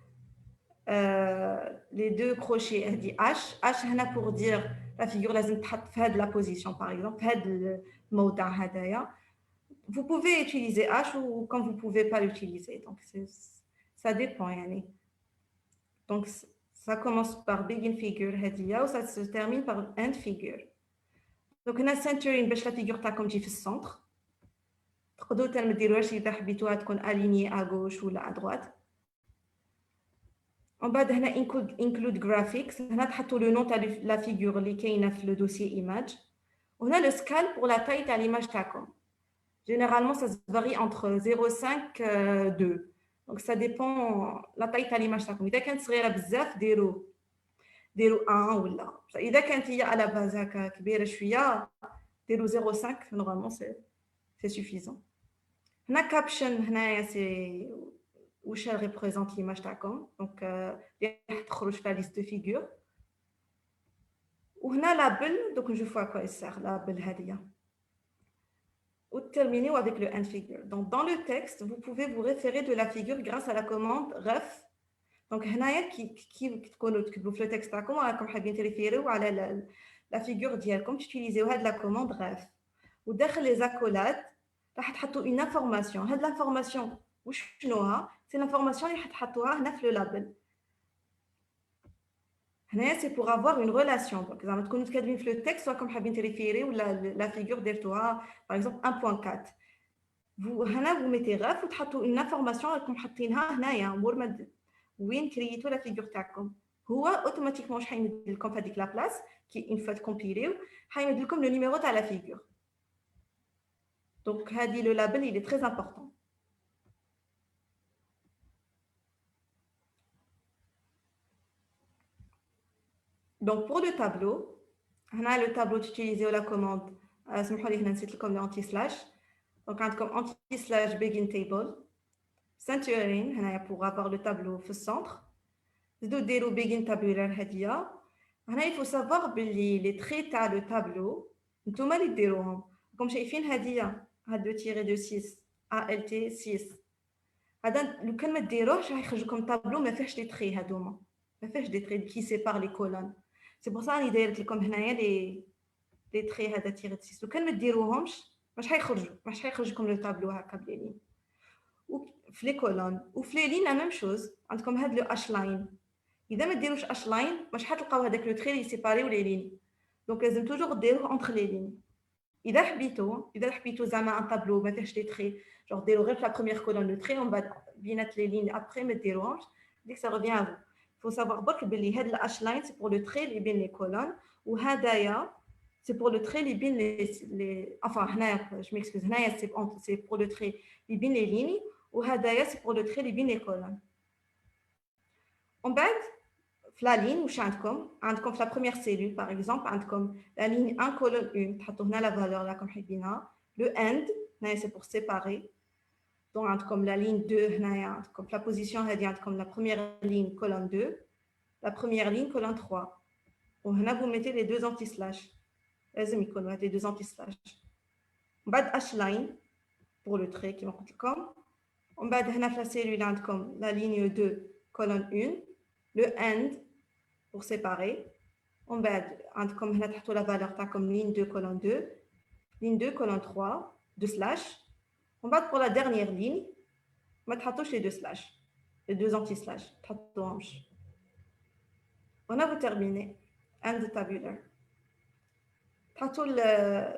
les deux crochets هذه h هنا pour dire la figure لازم تحط في هاد la position par exemple في هاد الموضع هدايا. Vous pouvez utiliser H ou quand vous ne pouvez pas l'utiliser. Donc, ça dépend. Donc, ça commence par begin figure ou ça se termine par end figure. Donc, on a centering, la figure comme dit au centre. Vous pouvez aligner à gauche ou à droite. En bas, on a include graphics. On a le nom de la figure qui est dans le dossier image. On a le scale pour la taille de l'image. Généralement, ça se varie entre 0,5 2. Donc, ça dépend la taille de l'image. إذا كانت صغيرة بزاف ديروا 1 ولا إذا كانت هي على باز هكا كبيرة شوية ديروا 0,5 normalement c'est suffisant. هنا كابشن هنايا سي واش ريبريزونت ليماج تاعكم دونك راح تخرج في لا ليست دو فيغور. وهنا لابل دونك جو فوا كوا يسير لابل هذه ou terminer avec le end figure. Donc, dans le texte, vous pouvez vous référer de la figure grâce à la commande ref. Donc, هنايا كي تكونوا تكتبوا في التكست تاعكم راكم حابين تريفيريو على la figure ديالكم تيليزيو هاد la commande ref. وداخل les accolades راح تحطوا une information. هاد l'information وشنوها؟ c'est l'information اللي حتحطوها هنا في le label. هنايا c'est pour avoir une relation. Donc, زعما تكونوا كاتبين في le texte راكم حابين تريفيريو ولا la figure درتوها par exemple 1.4. vous هنا vous mettez ref وتحطوا une information راكم حاطينها هنايا مور وين كرييتوا لا فيغور تاعكم. هو اوتوماتيكمون واش حيمد لكم في هذيك لا بلاص كي اون فوا كومبيليو حيمد لكم لو نيميرو تاع لا فيغور. دونك هذه لو لابل il est très important. Donc pour le tableau, هنا le tableau تutiliser la commande سمحوا لي هنا نسيت لكم لو انتي سلاش. دونك عندكم انتي سلاش begin table centering هنايا pour avoir le tableau في السنتر. زيدوا ديروا begin tabulaire هاديه. هنا il faut savoir باللي لي تري تاع لو تابلو نتوما اللي ديروهم. راكم شايفين هاديه هاد دو تيري دو 6 ال تي 6 هذا لو كان ما ديروهش راح يخرج لكم طابلو ما فيهش لي تري هادوما ما فيهش دي تري كي سيبار لي كولون. سي بور سا راني دايرت لكم هنايا لي تري هذا تيري 6 لو كان ما ديروهمش ماش حيخرج لكم لو طابلو هكا بلي لين. وفي لي كولون وفي لي لين لا ميم شوز عندكم هاد لو اش لاين. اذا ما ديروش اش لاين ماش حتلقاو هذاك لو تري اللي سيباريو لي لين. دونك لازم توجور ديروه انتر لي لين. اذا حبيتو زعما ان طابلو ما فيهش لي تري جور ديرو غير في لا بروميير كولون لو تري ومن بعد بينات لي لين ابري ما ديروهمش ديك سا ريفيان ا فو سافوار برك بلي هاد الاش لاين سي بور لو تري اللي بين لي كولون وهدايا سي بور لو تري اللي بين لي enfin هنايا جو ميكسكوز هنايا سي بور لو تري اللي بين لي ليني وهدايا سي بور لو تري اللي بين لي كولون. ومن بعد في لا لين واش عندكم في لا بروميير سيلول باغ اكزومبل عندكم لا لين 1 كولون 1 تحطوا هنا لا فالور راكم حايبينها. لو اند هنايا سي بور سيباري. دونك عندكم لا لين 2 هنايا عندكم في لا بوزيسيون هذه عندكم لا بروميير لين كولون 2 لا بروميير لين كولون 3 وهنا vous mettez les deux anti slash لازم يكونوا هاد les deux anti slash. ومن بعد اش لاين pour le trait كيما قلت لكم. ومن بعد هنا في لا سيلول عندكم لا لين 2 كولون 1 لو اند pour séparer. ومن بعد عندكم هنا تحطوا لا فالور تاعكم لين 2 كولون 2 لين 2 كولون 3 2 سلاش. ومن بعد pour la dernière ligne ما تحطوش les deux slash les deux anti slash تحطوهمش. هنا vous terminez end tabular. تحطوا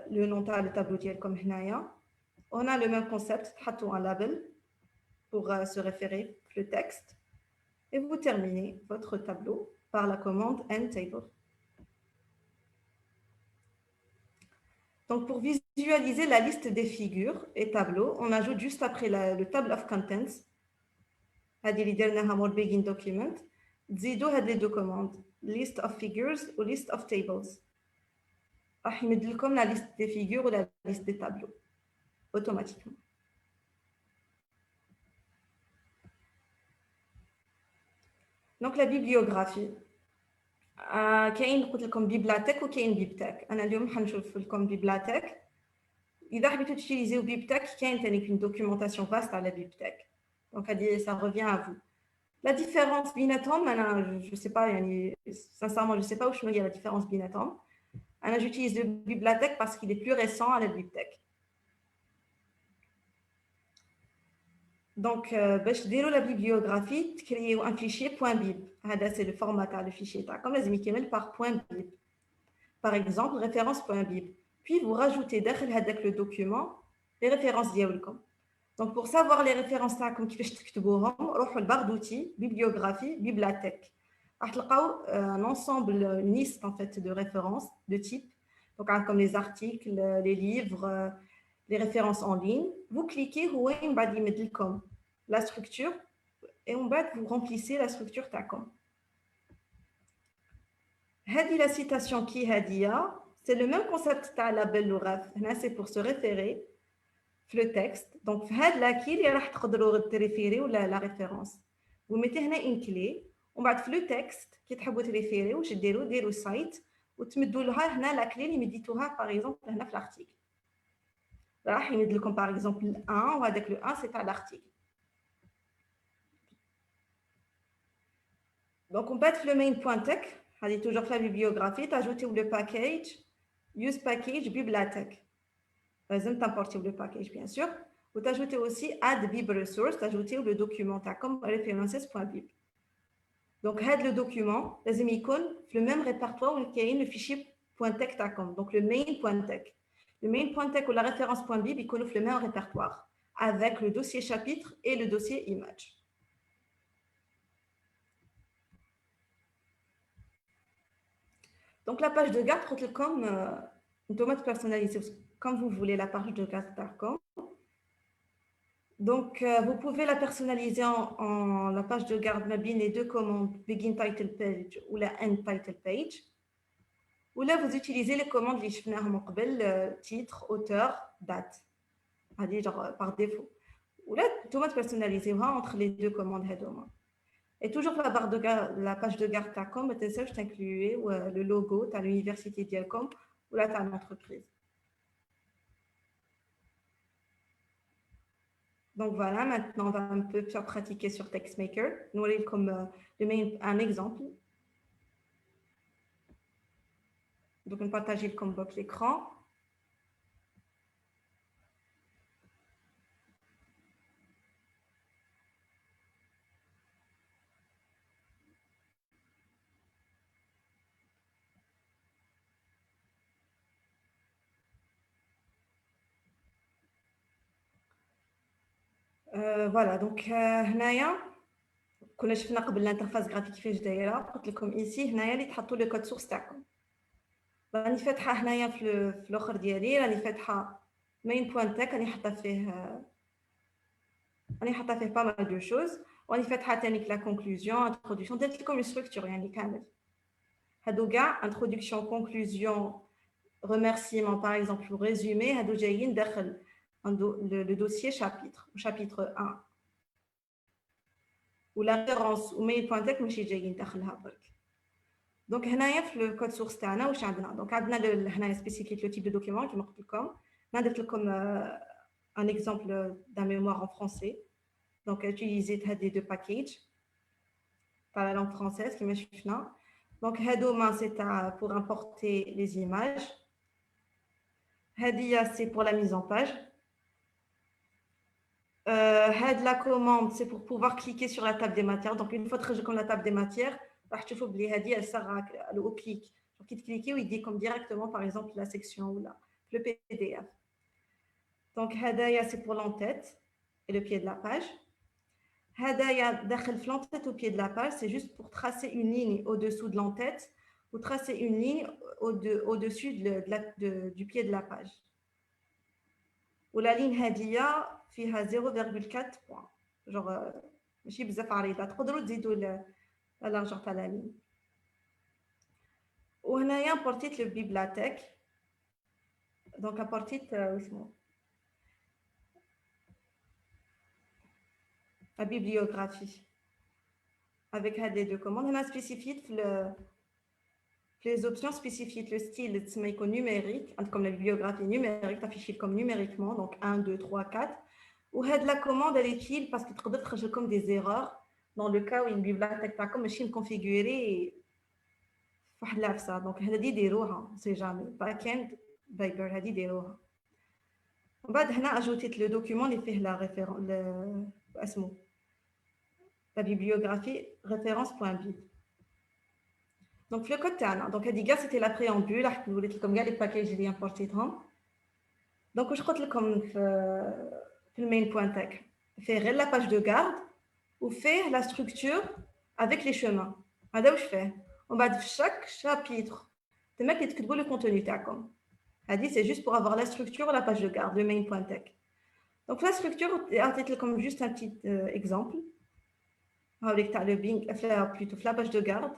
le nom تاع التابلو ديالكم هنايا. وهنا le même concept تحطوا un label pour se référer le texte et vous terminez votre tableau par la commande end table. Donc, pour visualiser la liste des figures et tableaux, on ajoute juste après le table of contents. هذه اللي درناها more begin document. تزيدوا هاد les deux commandes list of figures ou list of tables. راح يمد لكم la liste des figures ou la liste des tableaux automatiquement. Donc la bibliographie. كاين قلت لكم بيبلاتيك وكاين بيبتاك. انا اليوم حنشوف لكم بيبلاتيك. اذا حبيتوا تشيليزيو بيبتاك كاين ثاني une documentation vaste على بيبتاك. Donc ça revient à vous. La différence بيناتهم انا je sais pas يعني sincèrement je sais pas où est la différence بيناتهم. انا j'utilise le bibliothèque parce qu'il est plus récent à la bibliothèque. Donc باش ديروا la bibliographie تكريو un fichier .bib. هذا c'est le format تاع le fichier تاعكم لازم يكمل par .bib. Par exemple référence.bib. Puis vous rajoutez داخل هذاك le document les références ديالكم. Donc pour savoir les références تاعكم كيفاش تكتبوهم روحوا لبار d'outils bibliographie bibliothèque. راح تلقاو un ensemble une liste en fait de références de type. Donc comme les articles, les livres, les références en ligne, vous cliquez هو من بعد يمد لكم la structure et en bas vous remplissez la structure تاعكم. هذه la citation qui هادية c'est le même concept تاع label لغة. هنا c'est pour se référer في le texte. Donc في هاد la key اللي راح تقدروا تريفيري ولا la référence. Vous mettez هنا une clé ومن بعد في le texte كي تحبوا تريفيري واش ديروا ديروا سايت وتمدوا لها هنا la clé اللي مديتوها par exemple هنا في l'article. راح يمد لكم par exemple le 1 وهذاك le 1 c'est تاع l'article. Donc on peut le main point tech, هذه toujours في la bibliographie, t'ajoutez le package use package bibliotech. لازم t'importer le package bien sûr. Vous t'ajoutez aussi add bib resource, t'ajoutez le document comme references.bib. Donc add le document, لازم يكون في le même répertoire où il y a le fichier .tech تاعكم. Donc le main point tech. Le main point tech ou la référence.bib يكونوا في le même répertoire avec le dossier chapitre et le dossier image. Donc la page de garde comme une tomate personnalisée comme vous voulez la page de garde d'accord. Donc vous pouvez la personnaliser en la page de garde mabine les deux commandes begin title page ou la end title page. Ou là vous utilisez les commandes اللي شفناهم قبل titre, auteur, date. هذه genre par défaut. Ou là tomate personnalisée entre les deux commandes هذوما. Et toujours la barre de garde, la page de garde TACOM, je t'incluais le logo, tu as l'université Dialcom ou là tu as l'entreprise. Donc voilà, maintenant on va un peu faire pratiquer sur TextMaker. Nous allons comme un exemple. Donc on partage le combo l'écran. Voilà, donc هنايا كنا شفنا قبل الانترفاس جرافيك كيفاش دايره قلت لكم ايسي هنايا اللي تحطوا لو كود سورس تاعكم راني فاتحه هنايا في الاخر ديالي راني فاتحه مين بوين تاك راني حاطه فيه با مال دو شوز وراني فاتحه ثاني لا كونكلوزيون انتروداكسيون درت لكم ستركتور يعني كامل هادو كاع انتروداكسيون كونكلوزيون remerciement par exemple ou résumé هادو جايين داخل le dossier chapitre 1 ou la référence ou mail point tech ماشي جايين داخلها برك. Donc هنايا في le code source تاعنا واش عندنا donc عندنا هنايا spécifique le type de document كيما قلت لكم درت لكم un exemple d'un mémoire en français donc utiliser هذه deux packages par la langue française كيما شفنا donc هادوما c'est pour importer les images هذه c'est pour la mise en page la commande c'est pour pouvoir cliquer sur la table des matières donc une fois que j'ai comme la table des matières راح تشوفوا بلي هذه elle sert au clic donc il cliquez ou il dit comme directement par exemple la section ou le PDF donc هذايا c'est pour l'entête et le pied de la page هذايا داخل في l'entête au pied de la page c'est juste pour tracer une ligne au-dessous de l'entête ou tracer une ligne au-dessus du pied de la page ou la ligne هذه فيها 0,4 points genre ماشي بزاف عريضه تقدروا تزيدوا la largeur تاع la ligne وهنايا importit le bibliothèque donc importit اسمه la bibliographie avec هذه deux commandes هنا spécifique les options spécifiques le style تسمى يكون numérique comme la bibliographie numérique t'affiche comme numériquement donc 1 2 3 4 وهاد la commande elle est utile parce que تقدر تخرج لكم des erreurs dans le cas où une bibliothèque تاعكم ماشي مكونفيغوري واحد لابسه دونك هذه ديروها سي جامي باك اند بايبر هذه ديروها ومن بعد هنا اجوتيت لو دوكيومون اللي فيه لا ريفيرون اسمه لا بيبليوغرافي référence.bib دونك في الكود تاعنا دونك هذه كاع سيتي لا بريامبول راح وليت لكم كاع لي باكاج اللي امبورتيتهم دونك واش قلت لكم في المين بوين تاك فيه غير لا باج دو غارد وفيه لا ستركتور افيك لي شومان هذا واش فيه ومن بعد في chaque chapitre تما كتكتبوا لو كونتوني تاعكم C'est juste pour avoir la structure, la page de garde, le main.tech. Donc la structure, comme juste un petit exemple. Avec le plutôt la page de garde.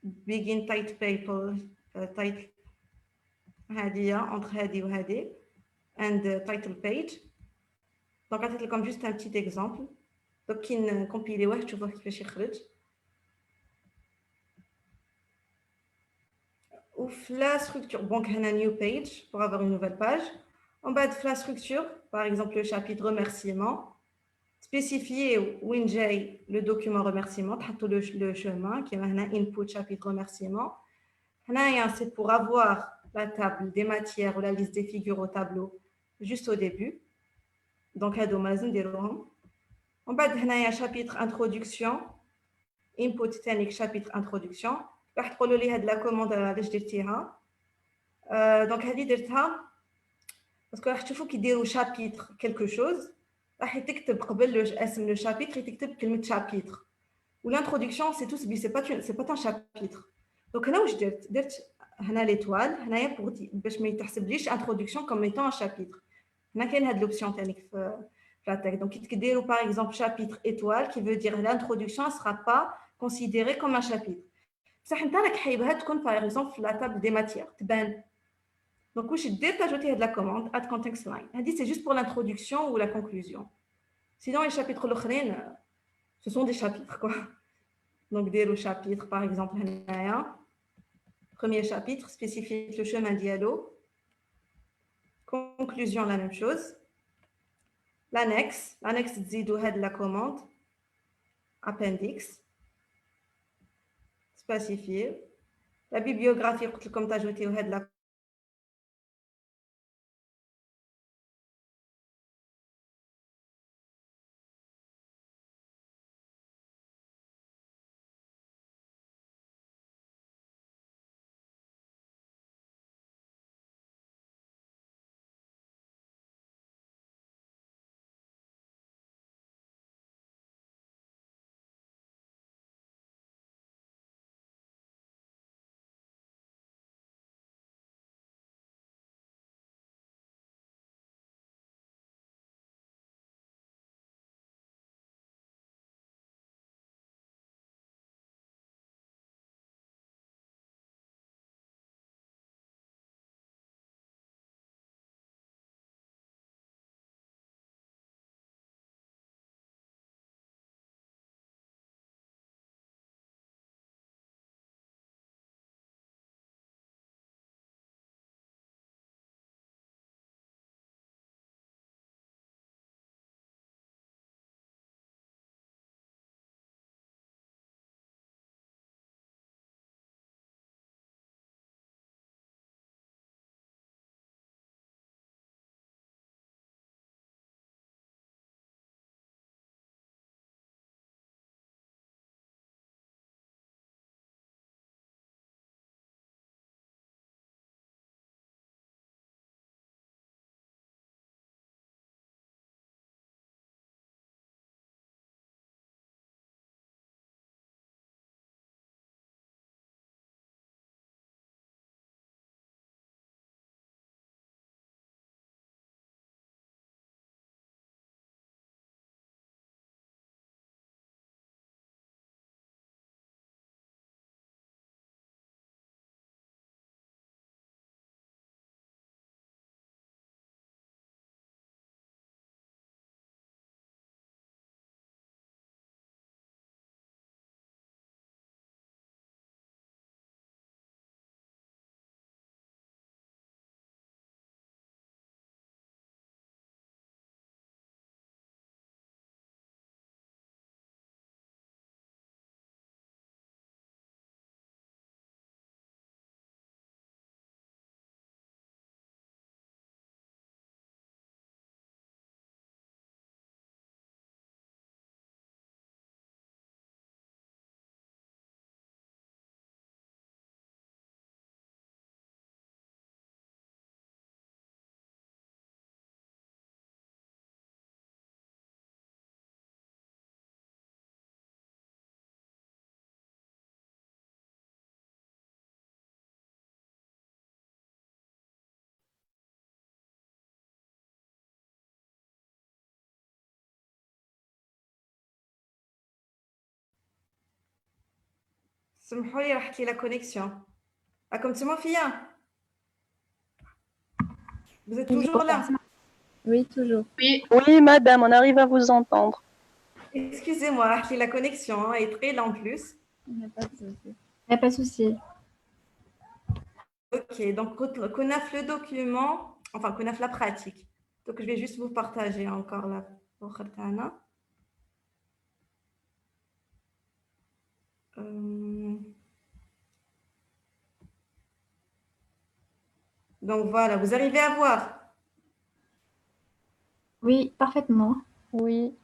Begin title paper, title entre هذه وهذه and title page. Donc عطيت لكم juste un petit exemple. Donc كي نكومبيليوه تشوفوه كيفاش يخرج. وفي la structure, donc on a new page pour avoir une nouvelle page. En bas de la structure, par exemple le chapitre remerciement, spécifier où j'ai le document remerciement, le chemin qui est maintenant input chapitre remerciement. C'est pour avoir la table des matières ou la liste des figures au tableau juste au début. Donc, en bas de un chapitre introduction, input technique chapitre introduction. De la commande à donc, parce que je trouve qu'il dit au chapitre quelque chose. Le chapitre, il t'écrit le chapitre. Ou l'introduction, c'est tout, c'est pas un chapitre. Donc là où je dis l'étoile, pour باش ما يتحسبليش introduction comme étant un chapitre. هنا كاين هاد l'option تانيك في la tech. Donc كيديروا par exemple chapitre étoile qui veut dire l'introduction ne sera pas considérée comme un chapitre. بصح انت راك حايبها تكون par exemple la table des matières تبان. Donc واش دير تاجوتي هاد la commande add context line. هادي c'est juste pour l'introduction ou la conclusion. Sinon les chapitres الاخرين ce sont des chapitres quoi. Donc, des chapitres, par exemple, premier chapitre, spécifier le chemin dialogue. Conclusion, la même chose. L'annexe, dit de la commande. Appendix. Spécifier. La bibliographie, comme tu as ajouté de la سمحوا لي راحت لي لا كونيكسيون. راكم تسمعوا فيا؟ Vous êtes toujours là? Oui, toujours. Oui, madame, on arrive à vous entendre. Excusez-moi, راحت لي la connexion est très lente en plus. Il n'y a pas de souci. Il n'y a pas de souci. Ok, donc qu'on a le document, enfin qu'on a la pratique. Donc je vais juste vous partager encore la Khortana. Donc voilà, vous arrivez à voir. Oui, parfaitement. Oui.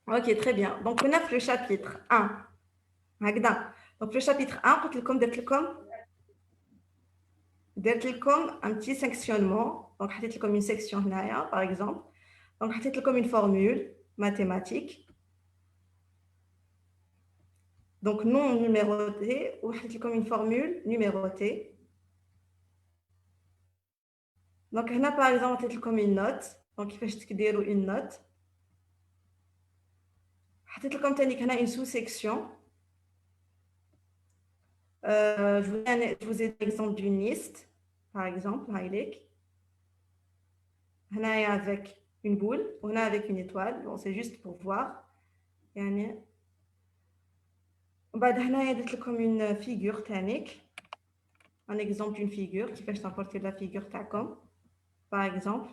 Ok, très bien. Donc on a le chapitre 1. Donc le chapitre 1, comme un petit sectionnement. Donc comme une section là, par exemple. Donc comme une formule mathématique. Donc non numérotée ou comme une formule numérotée. Donc là par exemple comme une note. Donc il faut que une note. comme une sous-section. Je vous ai l'exemple d'une liste, par exemple, avec une boule, on a avec une étoile. Bon, c'est juste pour voir. Comme une figure tanique. Un exemple d'une figure qui fait t'emporter la figure tacom, par exemple.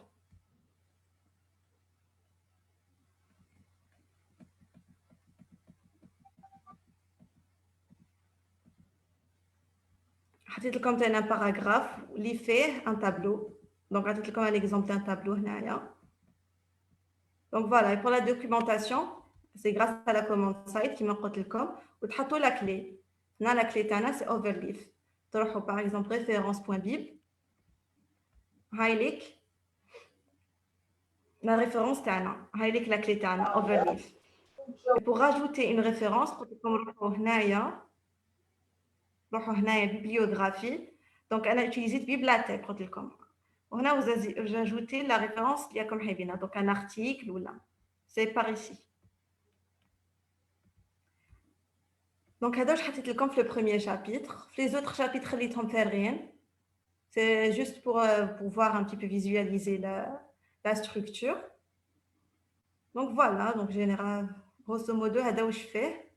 Comme un paragraphe, il fait un tableau. Donc, comme un exemple d'un tableau. Donc voilà, et pour la documentation, c'est grâce à la commande site qui m'a coté le com, ou t'hato la clé. Là, la clé tana, c'est overleaf. T'auras par exemple référence.bib, highlight, la référence tana, highlight la clé tana, overleaf. Et pour rajouter une référence, comme bibliographie, donc elle a utilisé bibliothèque, on a vous ajoutez la référence il y a comme donc un article ou là. C'est par ici. Donc, je vais vous le premier chapitre. Les autres chapitres, ils ne font rien. C'est juste pour voir un petit peu visualiser la structure. Donc, voilà. Donc, général, grosso modo, c'est ce que je fais.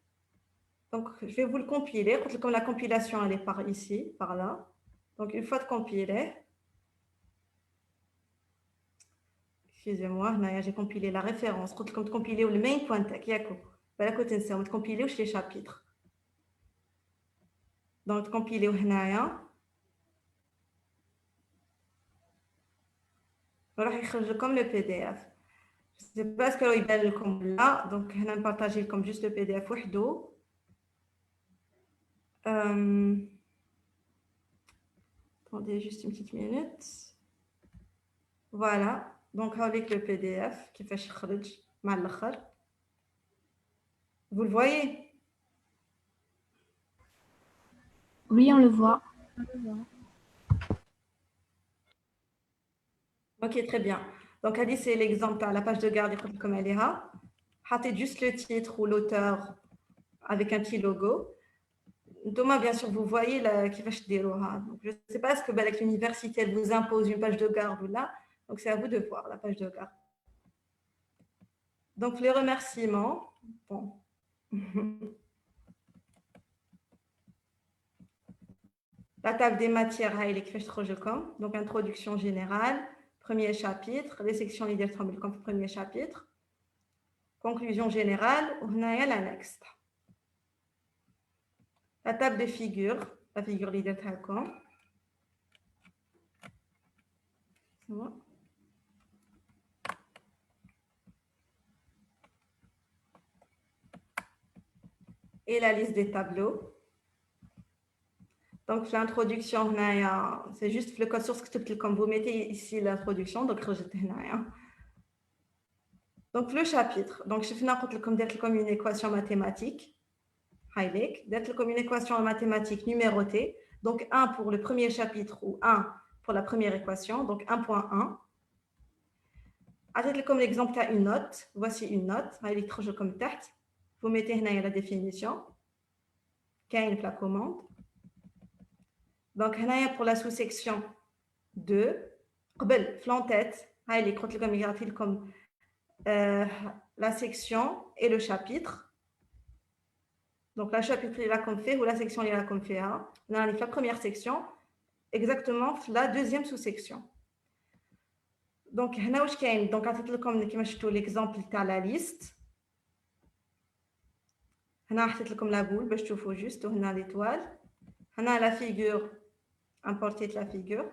Donc, je vais vous le compiler. Comme la compilation, elle est par ici, par là. Donc, une fois de compilé, excusez-moi, j'ai compilé la référence. Comme compiler le main point, à côté de ça, on va compiler les chapitres. Donc, compiler comme le PDF. Je ne sais pas ce qu'il y a comme là. Donc, je vais partager comme juste le PDF. Attendez juste une petite minute. Voilà. Donc, avec le PDF qui fait mal. Vous le voyez? Oui, on le voit. Ok, très bien. Donc, Ali, c'est l'exemple à la page de garde comme elle est là. Ratez juste le titre ou l'auteur avec un petit logo. Thomas, bien sûr, vous voyez qui va se dérouler. Donc, je ne sais pas ce que l'université vous impose une page de garde ou là. Donc, c'est à vous de voir la page de garde. Donc, les remerciements. Bon. La table des matières, donc introduction générale, premier chapitre, les sections leader comme premier chapitre, conclusion générale, l'annexe. La table des figures, la figure leader Talcom. C'est bon. Et la liste des tableaux. Donc, l'introduction, c'est juste le code source que comme vous mettez ici l'introduction, donc donc le chapitre. Donc, je fais comme une équation mathématique. D'être comme une équation mathématique numérotée. Donc, 1 pour le premier chapitre ou 1 pour la première équation. Donc, 1.1. comme l'exemple à une note. Voici une note. Comme tête. Vous mettez la définition. Qu'est la commande. Donc, pour la sous-section 2, flanquette. Comme la section et le chapitre. Donc, la chapitre il a comme fait ou la section il a comme fait. On a la première section, exactement la deuxième sous-section. Donc, donc l'exemple de la liste. On a la boule, je te juste, on a l'étoile. On a la figure, importer la figure.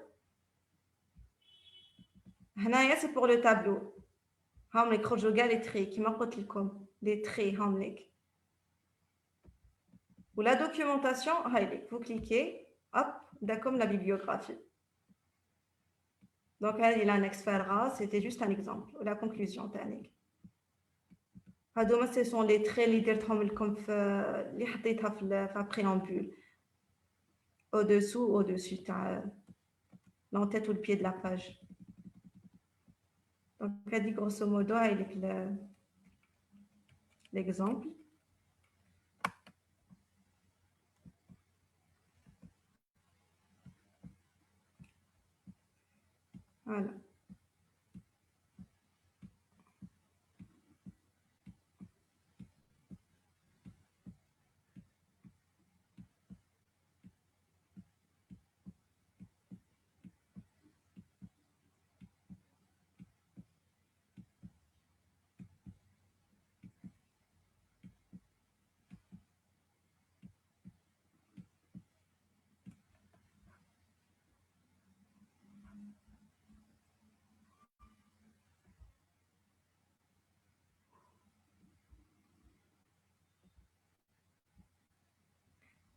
C'est pour le tableau. Les traits, qui m'apportent les traits. Ou la documentation, vous cliquez, hop, comme la bibliographie. Donc, il a un expert, c'était juste un exemple. La conclusion, ce sont les traits qui sont préambule. Au-dessous, au-dessus, l'entête ou le pied de la page. Donc, grosso modo, l'exemple. Voilà.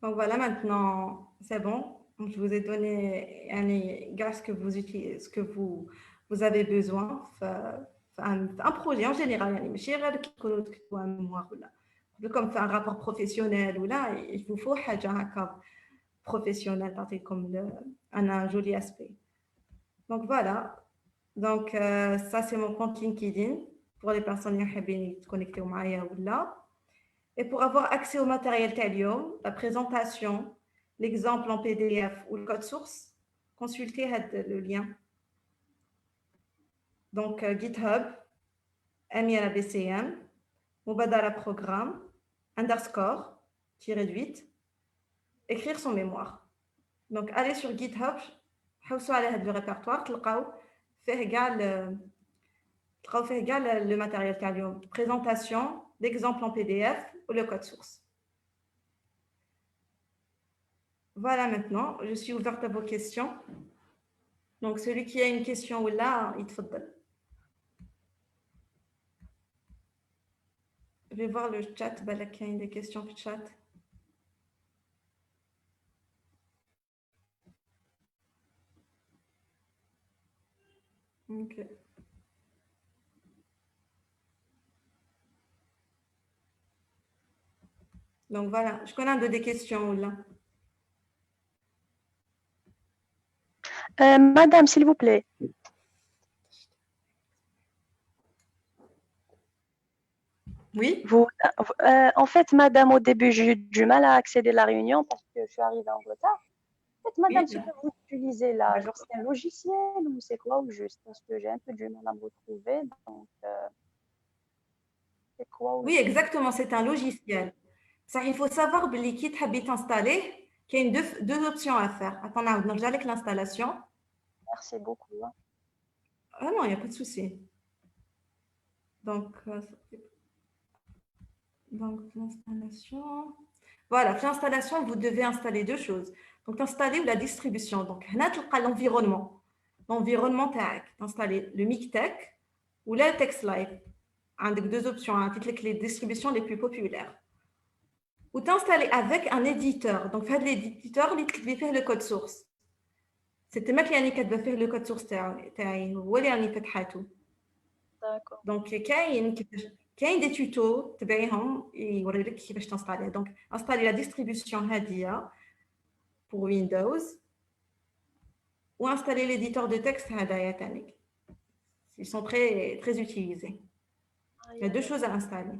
Donc voilà, maintenant, c'est bon. Je vous ai donné ce que vous utilisez, ce que vous avez besoin. Un projet en général, comme faire un rapport professionnel ou là, il vous faut un professionnel comme un joli aspect. Donc voilà. Donc ça, c'est mon compte LinkedIn pour les personnes qui veulent se connecter au Maya ou là. Et pour avoir accès au matériel Talium, la présentation, l'exemple en PDF ou le code source, consultez le lien. Donc, GitHub, MILABCM, Mubadala Programme, underscore, tiré de 8, écrire son mémoire. Donc, allez sur GitHub, حوسوا على هذا le répertoire, تلقاو فيه كاع le matériel Talium, présentation, l'exemple en PDF ou le code source. Voilà, maintenant, je suis ouverte à vos questions. Donc, celui qui a une question ou là, il te faut. Je vais voir le chat. Il y a des questions dans le chat. Ok. Donc, voilà. Je connais des questions là. Madame, s'il vous plaît. Oui. En fait, madame, au début, j'ai eu du mal à accéder à la réunion parce que je suis arrivée en retard. En fait, madame, ce que vous utilisez là, genre c'est un logiciel ou c'est quoi au juste? Parce que j'ai un peu du mal à me retrouver. Donc, c'est quoi au Oui, juste? exactement. C'est un logiciel. Ça, il faut savoir que les kits habitent installés, qu'il y a deux options à faire. Attends, donc j'allais avec l'installation. Merci beaucoup. Hein. Ah non, il n'y a pas de souci. Donc l'installation. Voilà, l'installation, vous devez installer deux choses. Donc, installer ou la distribution. Donc, là, tu as l'environnement. L'environnement, tu as installé le MikTeX ou le TextLive. Avec deux options, les distributions les plus populaires. Ou t'installer avec un éditeur. Donc, faire l'éditeur, il va faire le code source. C'était moi qui ai faire le code source. D'accord. Donc, il y a des tutos qui vont t'installer. Donc, installer la distribution Hadia pour Windows ou installer l'éditeur de texte Hadia Tanik. Ils sont très, très utilisés. Il y a deux choses à installer.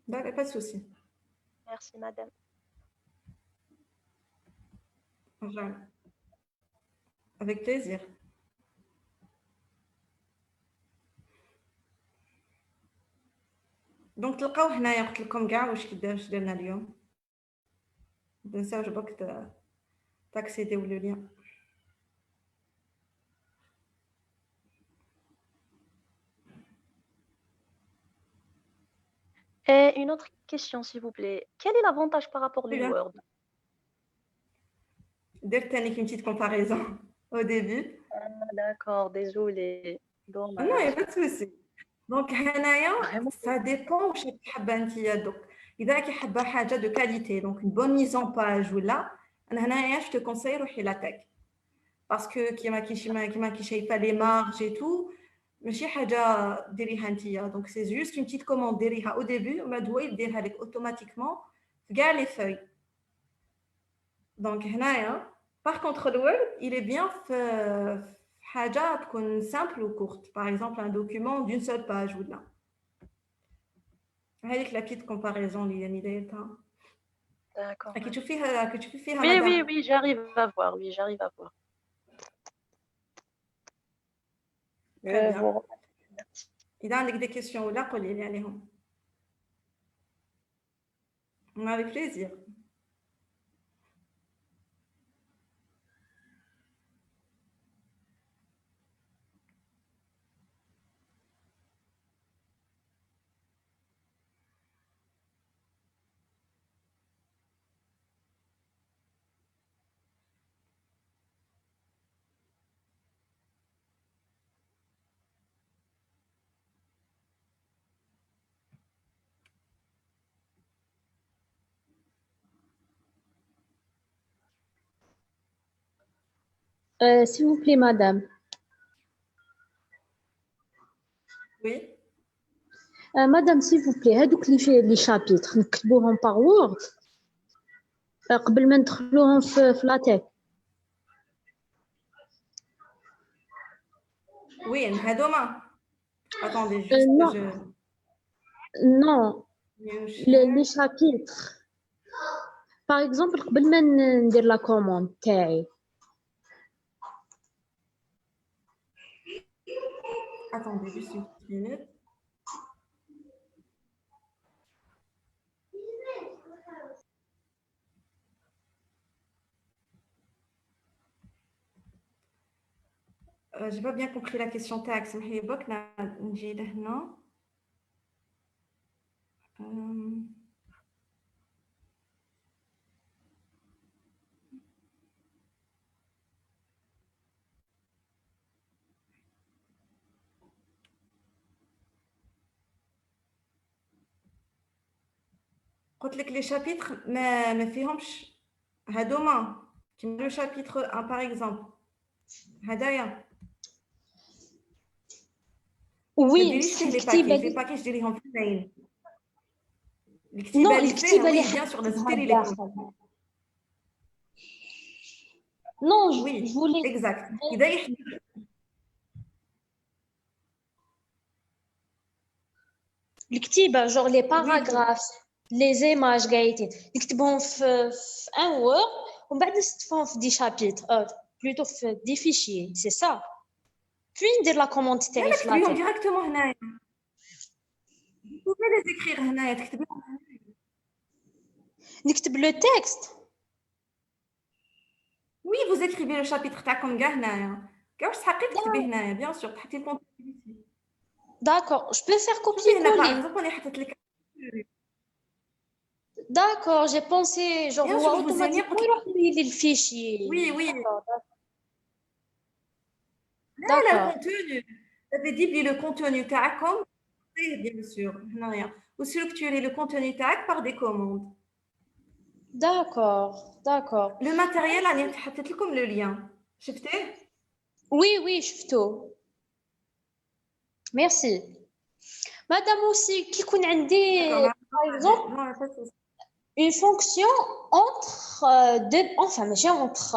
D'accord, pas de souci. Merci, madame. Voilà. Avec plaisir. دونك تلقاو هنايا قلت لكم كاع واش درنا اليوم ما تنساوش برك تاكسيديو لو لين. Et une autre question, s'il vous plaît. Quel est l'avantage par rapport au Oui, hein. Word? درت ثاني une petite comparaison au début. Ah, d'accord, désolé. Non, Dommage. il n'y a pas de souci. Donc هنايا Vraiment. ça dépend واش حابه نتيا دوك. اذا راكي حابه حاجه دو كاليتي دونك une bonne mise en page ولا انا هنايا je te conseille روحي لاتاك باسكو كيما كي شايفه لي مارج اي تو ماشي حاجه ديريها نتيا دونك سي جوست une petite commande ديريها au début ومن بعد هو يديرها لك اوتوماتيكمون في كاع لي فeuilles. Donc هنايا par contre le Word il est bien في حاجه تكون simple ou courte, par exemple un document d'une seule page ولا هذيك la petite comparaison اللي يعني درتها. D'accord. كي تشوفيها Oui, مدام. oui, j'arrive à voir. Oui, j'arrive à voir. Très bien. Vous... إذا عندك des questions ولا قولي لي عليهم. Avec plaisir. S'il vous plaît, madame. Oui. Madame, s'il vous plaît, هادوك لي شابيتر نكتبوهم par Word قبل ما ندخلوهم في لاتيك. Oui, هادوما. Attendez juste Non. je Non. Les chapitres. Par exemple, قبل ما ندير لا كوموند تاعي. Attendez juste une petite minute. J'ai pas bien compris la question تاعك سمحي لي برك نجي لهنا. قلت لك لي شابيتر ما فيهمش هادوما كيما لو شابيتر 1 par exemple هدايا. Oui, لي باكي ديريهم في اثنين. الكتيبه اللي فيه بيان سور لازم ديري لي. Non, oui je voulais exact. اذا الكتيبة genre les paragraphes les images قايتين نكتبهم في un Word ومن بعد نستفهم في دي شابيتر plutôt في دي fichiers c'est ça. puis ندير لا كوموند تاعي في تكتبيهم لاتيك. ديريكتومون هنايا. Vous pouvez les écrire هنايا تكتبيهم. نكتب لو تكست. Oui, vous écrivez le chapitre تاعكم كاع هنايا. كاع واش تحقي تكتبيه هنايا بيان سور تحطي الكونت. D'accord, je peux faire شوفي هنا باغ copier-coller. اكزومبل انا حطيت لك. D'accord, j'ai pensé genre Bien هو sûr, vous allez automatiquement يروح لي الفيشي. Oui, oui. لا D'accord. الكونتوني. تبي تجيب لي لو كونتوني تاعكم bien sûr هنايا وسلكتوري لو كونتوني تاعك par des commandes. D'accord, d'accord. Le matériel راني حطيت لكم لو لين شفتيه. Oui, oui, شفتو. Merci. Madame aussi, qui يكون عندي par exemple Non, pas de souci. une fonction entre deux, enfin ماشي entre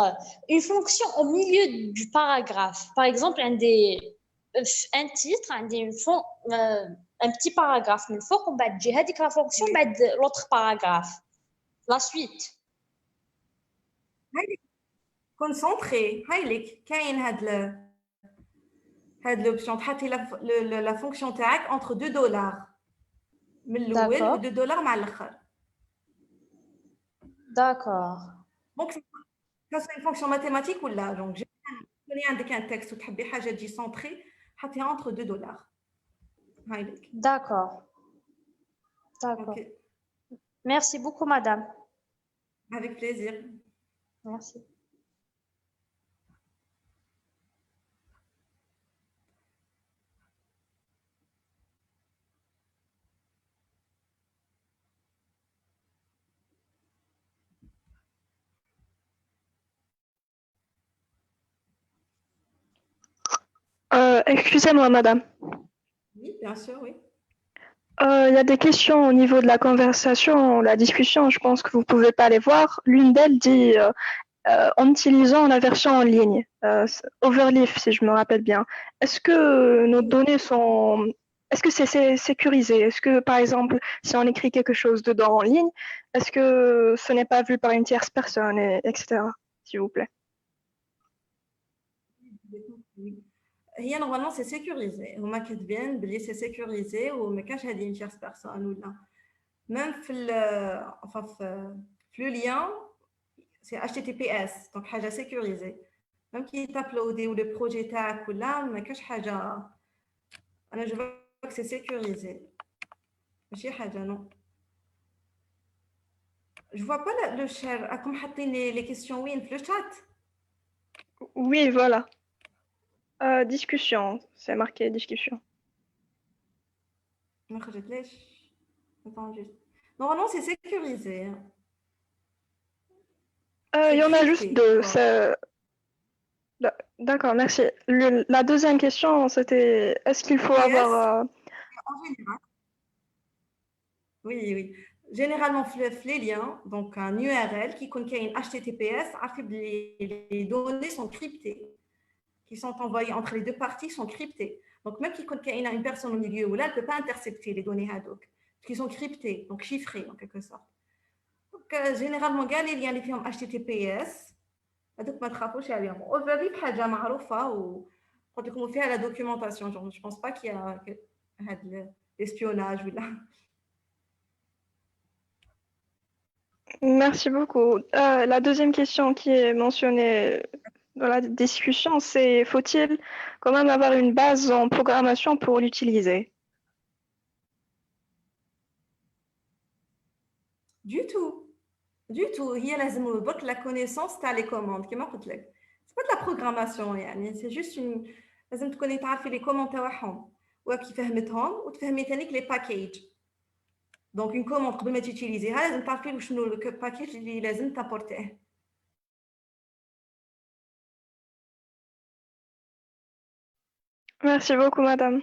une fonction au milieu du paragraphe. Par exemple, عندي un titre, un petit paragraphe من الفوق ومن بعد تجي هذيك لا فونكسيون Oui. بعد l'autre paragraphe la suite. هاي كونسونتري هاي لك كاين هاد لوبسيون تحطي لا فونكسيون تاعك انتر 2 دولار من الاول و D'accord, 2 دولار مع الاخر. d'accord, دونك ça c'est une fonction mathématique ولا دونك تكوني عندك ان تكست وتحبي حاجه تجي سونتري حطيها انتر 2 دولار. هاي لك. d'accord, d'accord. دونك Merci beaucoup, madame. avec plaisir. Merci. Excusez-moi, madame. Oui, bien sûr, oui. Il y a des questions au niveau de la conversation, la discussion, je pense que vous pouvez pas les voir. L'une d'elles dit en utilisant la version en ligne, Overleaf, si je me rappelle bien. Est-ce que nos données sont... Est-ce que c'est sécurisé? Est-ce que, par exemple, si on écrit quelque chose dedans en ligne, est-ce que ce n'est pas vu par une tierce personne, etc. S'il vous plaît. Oui. هي نورمالمون سي سيكوريزي هما كاتبين بلي سي سيكوريزي وما كانش هذه une tierce personne ولا même في enfin في لو لien سي HTTPS دونك حاجه سيكوريزي même كي تابلودي ولا بروجي تاعك ولا ما كاش حاجه انا جو فوا سي سيكوريزي ماشي حاجه نو جو فوا با لو شير راكم حاطين لي كيسيون وين في لو شات. Oui, voilà. Discussion, c'est marqué discussion. ما خرجتليش. Attends juste. Normalement c'est sécurisé. Il y en a juste Crypté, deux. quoi. D'accord, merci. La deuxième question, c'était est-ce qu'il faut Yes. avoir... En général. Oui, oui. Généralement, les liens, donc un URL qui contient une HTTPS, les données sont cryptées, qui sont envoyées entre les deux parties sont cryptées. Donc, même qui contient une personne au milieu, ou là, elle ne peut pas intercepter les données Hadoop, qui sont cryptées, donc chiffrées en quelque sorte. Donc, généralement, les liens qui ont HTTPS, هذوك ما تخافوش عليهم. Overleaf حاجة معروفة وقلت لكم فيها la documentation. Genre, je pense pas qu'il y a l'espionnage ولا. Merci beaucoup. La deuxième question qui est mentionnée dans la discussion, c'est faut-il quand même avoir une base en programmation pour l'utiliser? Du tout. Du tout. هي لازم برك la connaissance تاع les commandes كما قلت لك. C'est pas de la programmation يعني c'est juste une لازم تكوني تعرفي les commandes تاعهم وكي فهمتهم وتفهمي ثاني les packages. Donc une commande قبل ما تيتيليزيها لازم تعرفي شنو le package اللي لازم تابورتيه. Merci beaucoup, madame.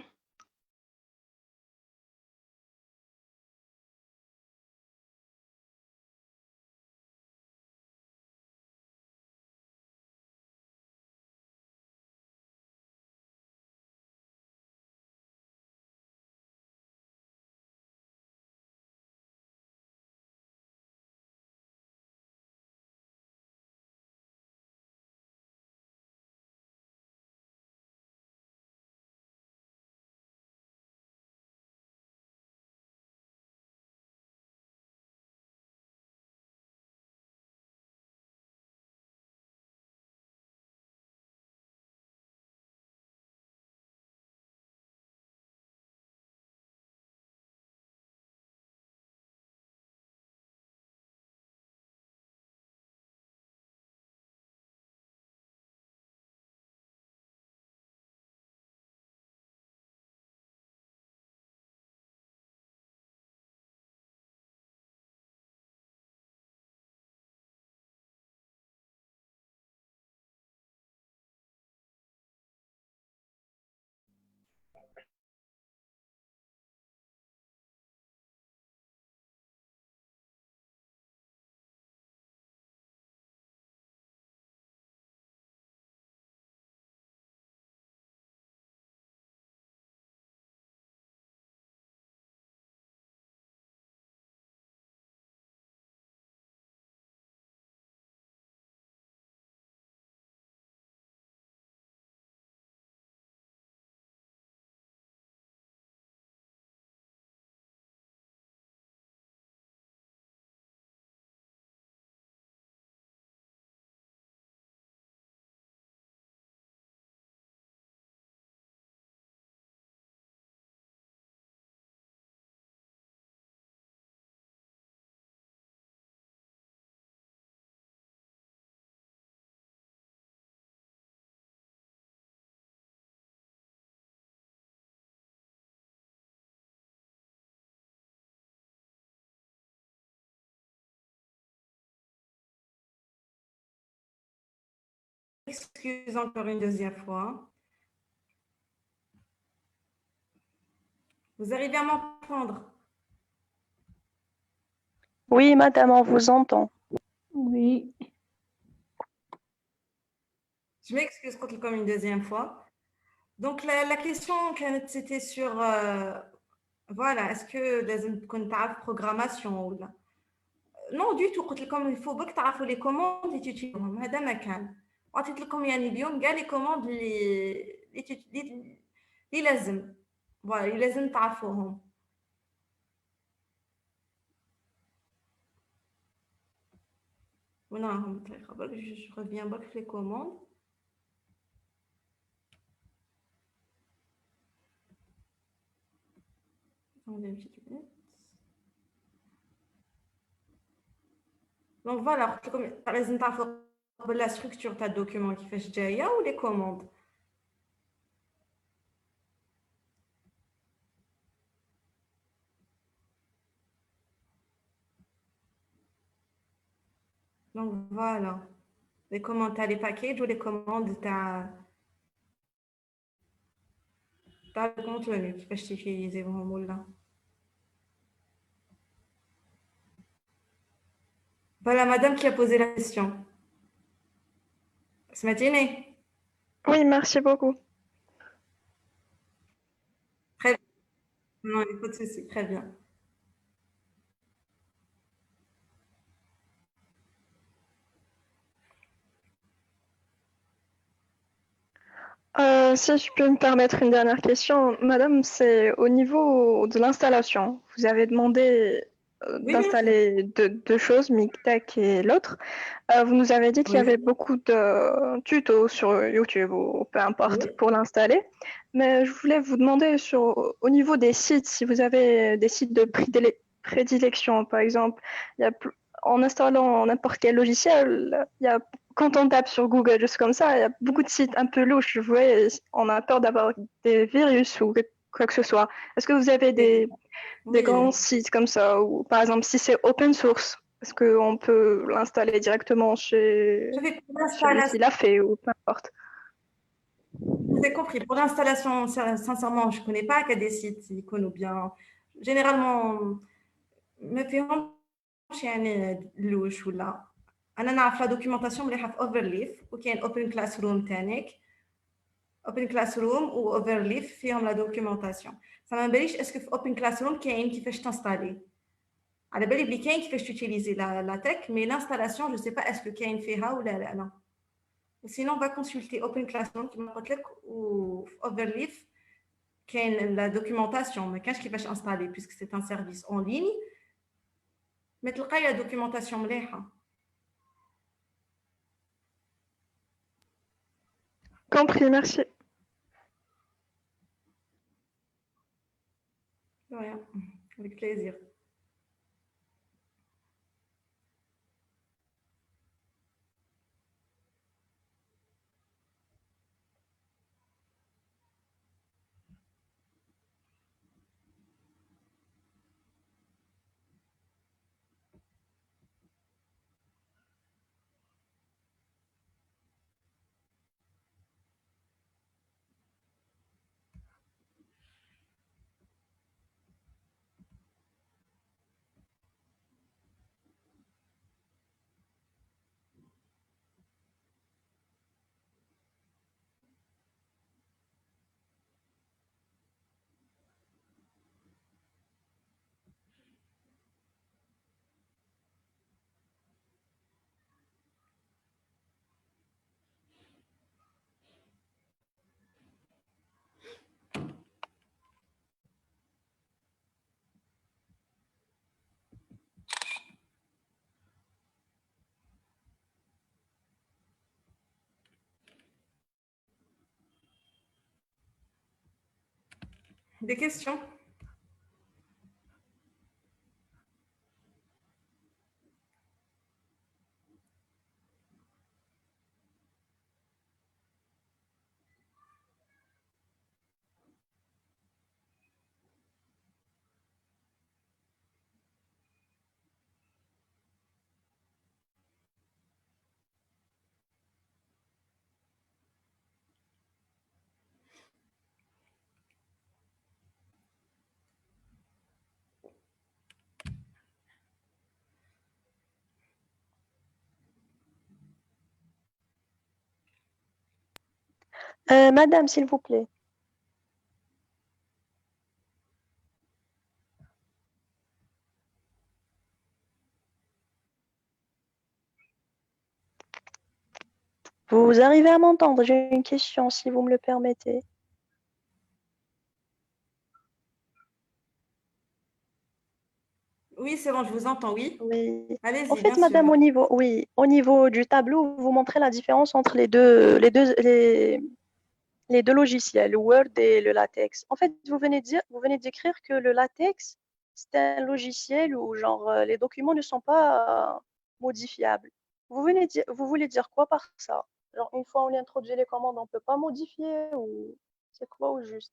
m'excuse encore une deuxième fois. Vous arrivez à m'entendre? Oui, madame, on vous entend. Oui. Je m'excuse comme une deuxième fois. Donc, la question, c'était sur, voilà, est-ce que لازم تكون تعرف programmation ولا non du tout. قلت لكم il faut بك تعرفوا les commandes اللي تيتيهم هذا ما كان. وعطيت لكم يعني اليوم كاع les commandes اللي لازم voilà اللي لازم تعرفوهم. ونراهم بطريقة برك je reviens برك في les commandes. Attendez une petite minute. Donc voilà, قلت لكم لازم تعرفوا la structure تاع الدوكيومون كيفاش جايه و les commandes. Donc voilà, les commandes تاع les packages ou les commandes تاع le contenu كيفاش تيتيليزيوهم ولا. Voilà, madame qui a posé la question. سمعتيني؟ Oui, merci beaucoup. Très bien. Non, il n'y a pas de souci. Très bien. Si je peux me permettre une dernière question, madame, c'est au niveau de l'installation. Vous avez demandé Oui, d'installer deux choses, MikTek et l'autre. Vous nous avez dit qu'il y oui. avait beaucoup de tutos sur YouTube ou peu importe Oui. pour l'installer. Mais je voulais vous demander au niveau des sites, si vous avez des sites de prédilection, par exemple, en installant n'importe quel logiciel, quand on tape sur Google, juste comme ça, il y a beaucoup de sites un peu louches. Vous voyez, on a peur d'avoir des virus ou quoi que ce soit. Est-ce que vous avez des Oui. grands sites comme ça, ou par exemple, si c'est open source, est-ce qu'on peut l'installer directement chez Je vais pour celui qui l'installation. l'a fait ou peu importe? Vous avez compris. Pour l'installation, sincèrement, je ne connais pas qu'il y a des sites qui connaissent bien. Généralement, ما فيهمش يعني لوش ولا. أنا نعرف لا دوكيومونطاسيون مليحة في اوفرليف وكاين اوبن كلاس روم تانيك. اوبن كلاس روم و اوفرليف فيهم لا دوكيومونطاسيون. فما باليش اسكو في اوبن كلاس روم كاين كيفاش تنستالي. على بالي بلي كاين كيفاش تيتيليزي لا تك مي لانستالاسيون جو سي با اسكو كاين فيها ولا لا لا. Sinon, on va consulter Open Classroom qui m'a dit ou Overleaf qui est la documentation, mais qu'est-ce qu'il va installer puisque c'est un service en ligne. Mais tu as la documentation مليحة. Compris, merci. De rien, avec plaisir. Des questions? Madame, s'il vous plaît. Vous arrivez à m'entendre? J'ai une question, si vous me le permettez. Oui, c'est bon, je vous entends, oui. Oui. En Allez-y, fait, bien madame, sûr. au niveau du tableau, vous montrez la différence entre les deux logiciels, le Word et le LaTeX. En fait, vous venez d'écrire que le LaTeX, c'est un logiciel où genre les documents ne sont pas modifiables. Vous voulez dire quoi par ça? Genre une fois on introduit les commandes, on peut pas modifier ou c'est quoi au juste?